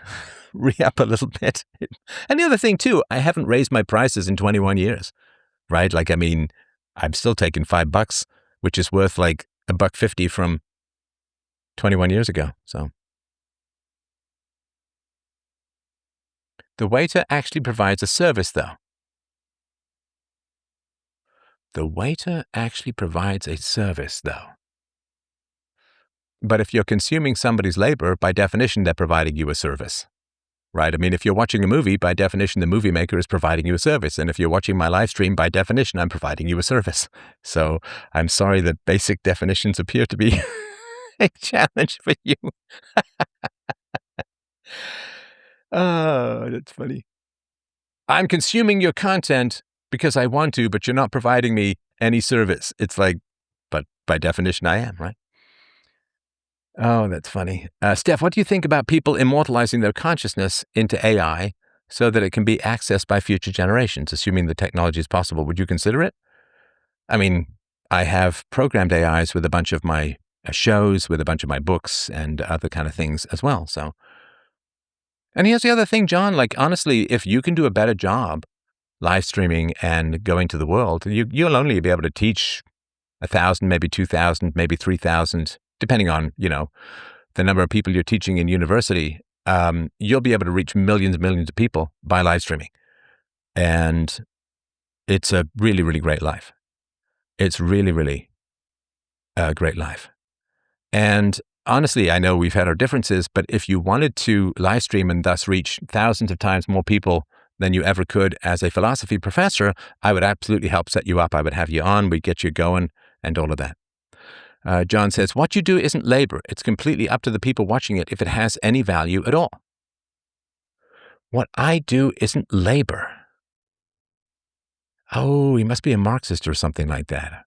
re-up a little bit. And the other thing too, I haven't raised my prices in 21 years, right? Like, I mean, I'm still taking $5, which is worth like $1.50 from 21 years ago. So the waiter actually provides a service though. The waiter actually provides a service though. But if you're consuming somebody's labor, by definition, they're providing you a service. Right? I mean, if you're watching a movie, by definition, the movie maker is providing you a service. And if you're watching my live stream, by definition, I'm providing you a service. So I'm sorry that basic definitions appear to be a challenge for you. Oh, that's funny. I'm consuming your content because I want to, but you're not providing me any service. It's like, but by definition, I am, right? Oh, that's funny. Steph, what do you think about people immortalizing their consciousness into AI so that it can be accessed by future generations, assuming the technology is possible? Would you consider it? I mean, I have programmed AIs with a bunch of my shows, with a bunch of my books and other kind of things as well. So, and here's the other thing, John, like, honestly, if you can do a better job live streaming and going to the world, you'll only be able to teach 1,000, maybe 2,000, maybe 3,000, depending on, the number of people you're teaching in university. You'll be able to reach millions and millions of people by live streaming. And it's a really, really great life. It's really, really a great life. And honestly, I know we've had our differences, but if you wanted to live stream and thus reach thousands of times more people than you ever could as a philosophy professor, I would absolutely help set you up. I would have you on, we'd get you going and all of that. John says, what you do isn't labor. It's completely up to the people watching it if it has any value at all. What I do isn't labor. Oh, he must be a Marxist or something like that.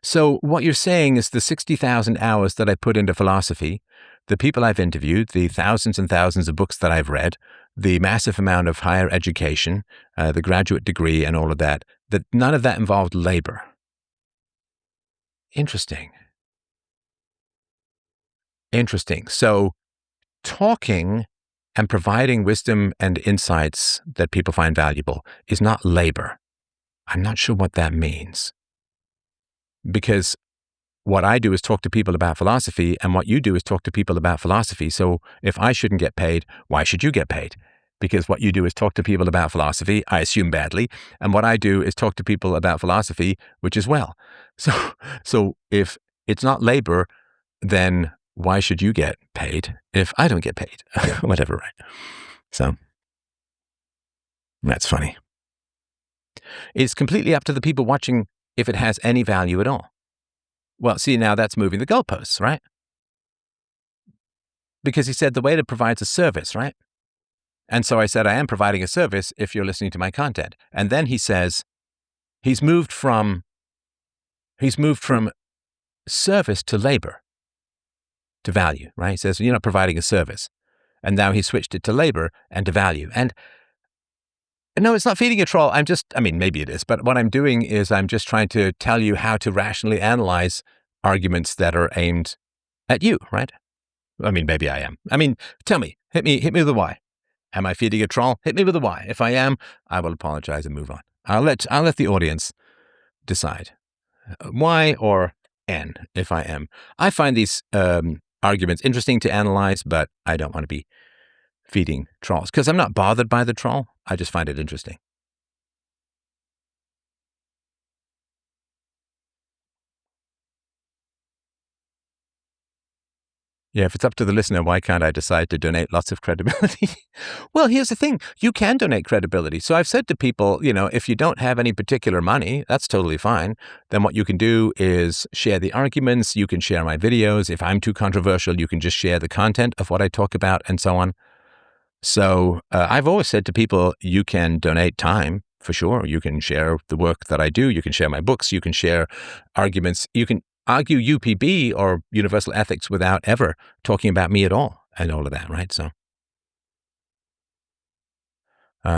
So what you're saying is the 60,000 hours that I put into philosophy, the people I've interviewed, the thousands and thousands of books that I've read, the massive amount of higher education, the graduate degree and all of that none of that involved labor. Interesting. So talking and providing wisdom and insights that people find valuable is not labor. I'm not sure what that means. Because what I do is talk to people about philosophy, and what you do is talk to people about philosophy. So if I shouldn't get paid, why should you get paid? Because what you do is talk to people about philosophy, I assume badly, and what I do is talk to people about philosophy, which is well. So if it's not labor, then why should you get paid if I don't get paid? Whatever, right? So that's funny. It's completely up to the people watching if it has any value at all. Well, see, now that's moving the goalposts, right? Because he said the waiter provides a service, right? And so I said, I am providing a service if you're listening to my content. And then he says, he's moved from service to labor, to value, right? He says, you're not providing a service. And now he switched it to labor and to value. And no, it's not feeding a troll. Maybe it is, but what I'm doing is I'm just trying to tell you how to rationally analyze arguments that are aimed at you, right? I mean, maybe I am. Tell me, hit me with a why. Am I feeding a troll? Hit me with a why. If I am, I will apologize and move on. I'll let the audience decide why or N if I am. I find these arguments interesting to analyze, but I don't want to be feeding trolls because I'm not bothered by the troll. I just find it interesting. Yeah, if it's up to the listener, why can't I decide to donate lots of credibility? Well, here's the thing. You can donate credibility. So I've said to people, if you don't have any particular money, that's totally fine. Then what you can do is share the arguments. You can share my videos. If I'm too controversial, you can just share the content of what I talk about and so on. So I've always said to people, you can donate time for sure. You can share the work that I do. You can share my books. You can share arguments. You can argue UPB or universal ethics without ever talking about me at all and all of that, right? So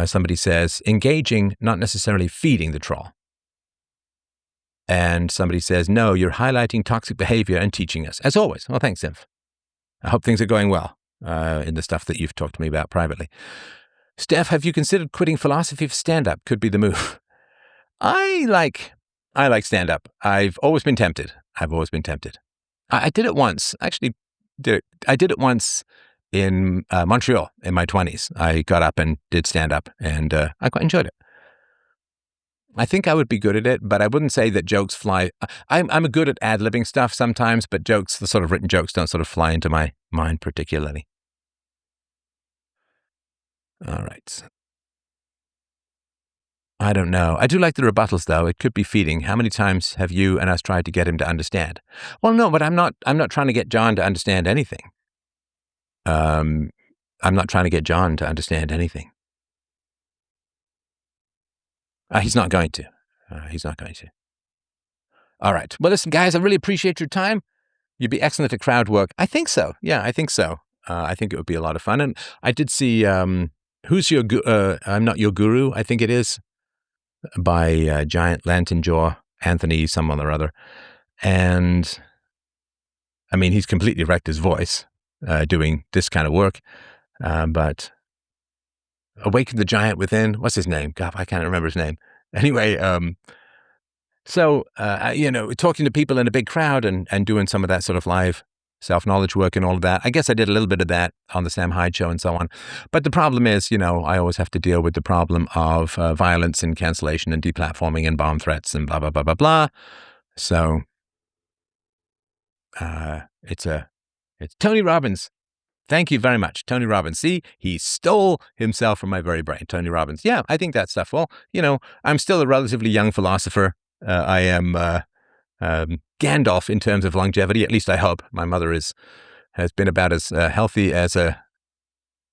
somebody says, engaging, not necessarily feeding the troll. And somebody says, no, you're highlighting toxic behavior and teaching us. As always. Well, thanks, Inf. I hope things are going well in the stuff that you've talked to me about privately. Steph, have you considered quitting philosophy for stand-up? Could be the move. I like stand-up. I've always been tempted. I did it once. Actually, I did it once in Montreal in my 20s. I got up and did stand-up, and I quite enjoyed it. I think I would be good at it, but I wouldn't say that jokes fly. I'm good at ad-libbing stuff sometimes, but jokes, the sort of written jokes, don't sort of fly into my mind particularly. All right. I don't know. I do like the rebuttals, though. It could be feeding. How many times have you and us tried to get him to understand? Well, no, but I'm not trying to get John to understand anything. I'm not trying to get John to understand anything. He's not going to. All right. Well, listen, guys, I really appreciate your time. You'd be excellent at crowd work. I think so. Yeah, I think so. I think it would be a lot of fun. And I did see Who's Your I'm Not Your Guru, I think it is, by Giant Lantern Jaw, Anthony someone or other. And I mean, he's completely wrecked his voice doing this kind of work. But Awaken the Giant Within, what's his name? God, I can't remember his name. Anyway, so, talking to people in a big crowd and doing some of that sort of live self-knowledge work and all of that. I guess I did a little bit of that on the Sam Hyde Show and so on. But the problem is, I always have to deal with the problem of violence and cancellation and deplatforming and bomb threats and blah, blah, blah, blah, blah. So it's Tony Robbins. Thank you very much, Tony Robbins. See, he stole himself from my very brain, Tony Robbins. Yeah, I think that stuff. Well, I'm still a relatively young philosopher. I am Gandalf in terms of longevity, at least I hope. My mother has been about as healthy as a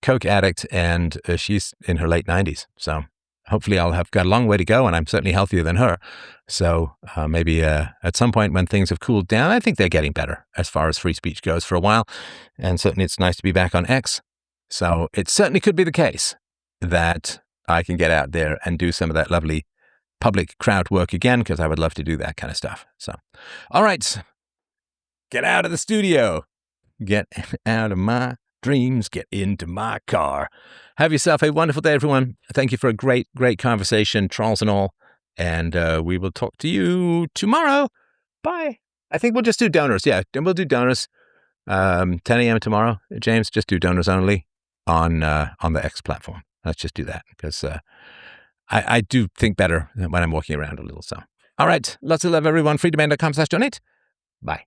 Coke addict, and she's in her late 90s. So hopefully I'll have got a long way to go, and I'm certainly healthier than her. So maybe at some point when things have cooled down, I think they're getting better as far as free speech goes for a while. And certainly it's nice to be back on X. So it certainly could be the case that I can get out there and do some of that lovely public crowd work again, because I would love to do that kind of stuff. So, all right, get out of the studio, get out of my dreams, get into my car. Have yourself a wonderful day, everyone. Thank you for a great, great conversation, trolls and all. And we will talk to you tomorrow. Bye. I think we'll just do donors. Yeah, we'll do donors. 10 a.m. tomorrow. James, just do donors only on the X platform. Let's just do that, because I do think better when I'm walking around a little. So, all right. Lots of love, everyone. freedomain.com/donate. Bye.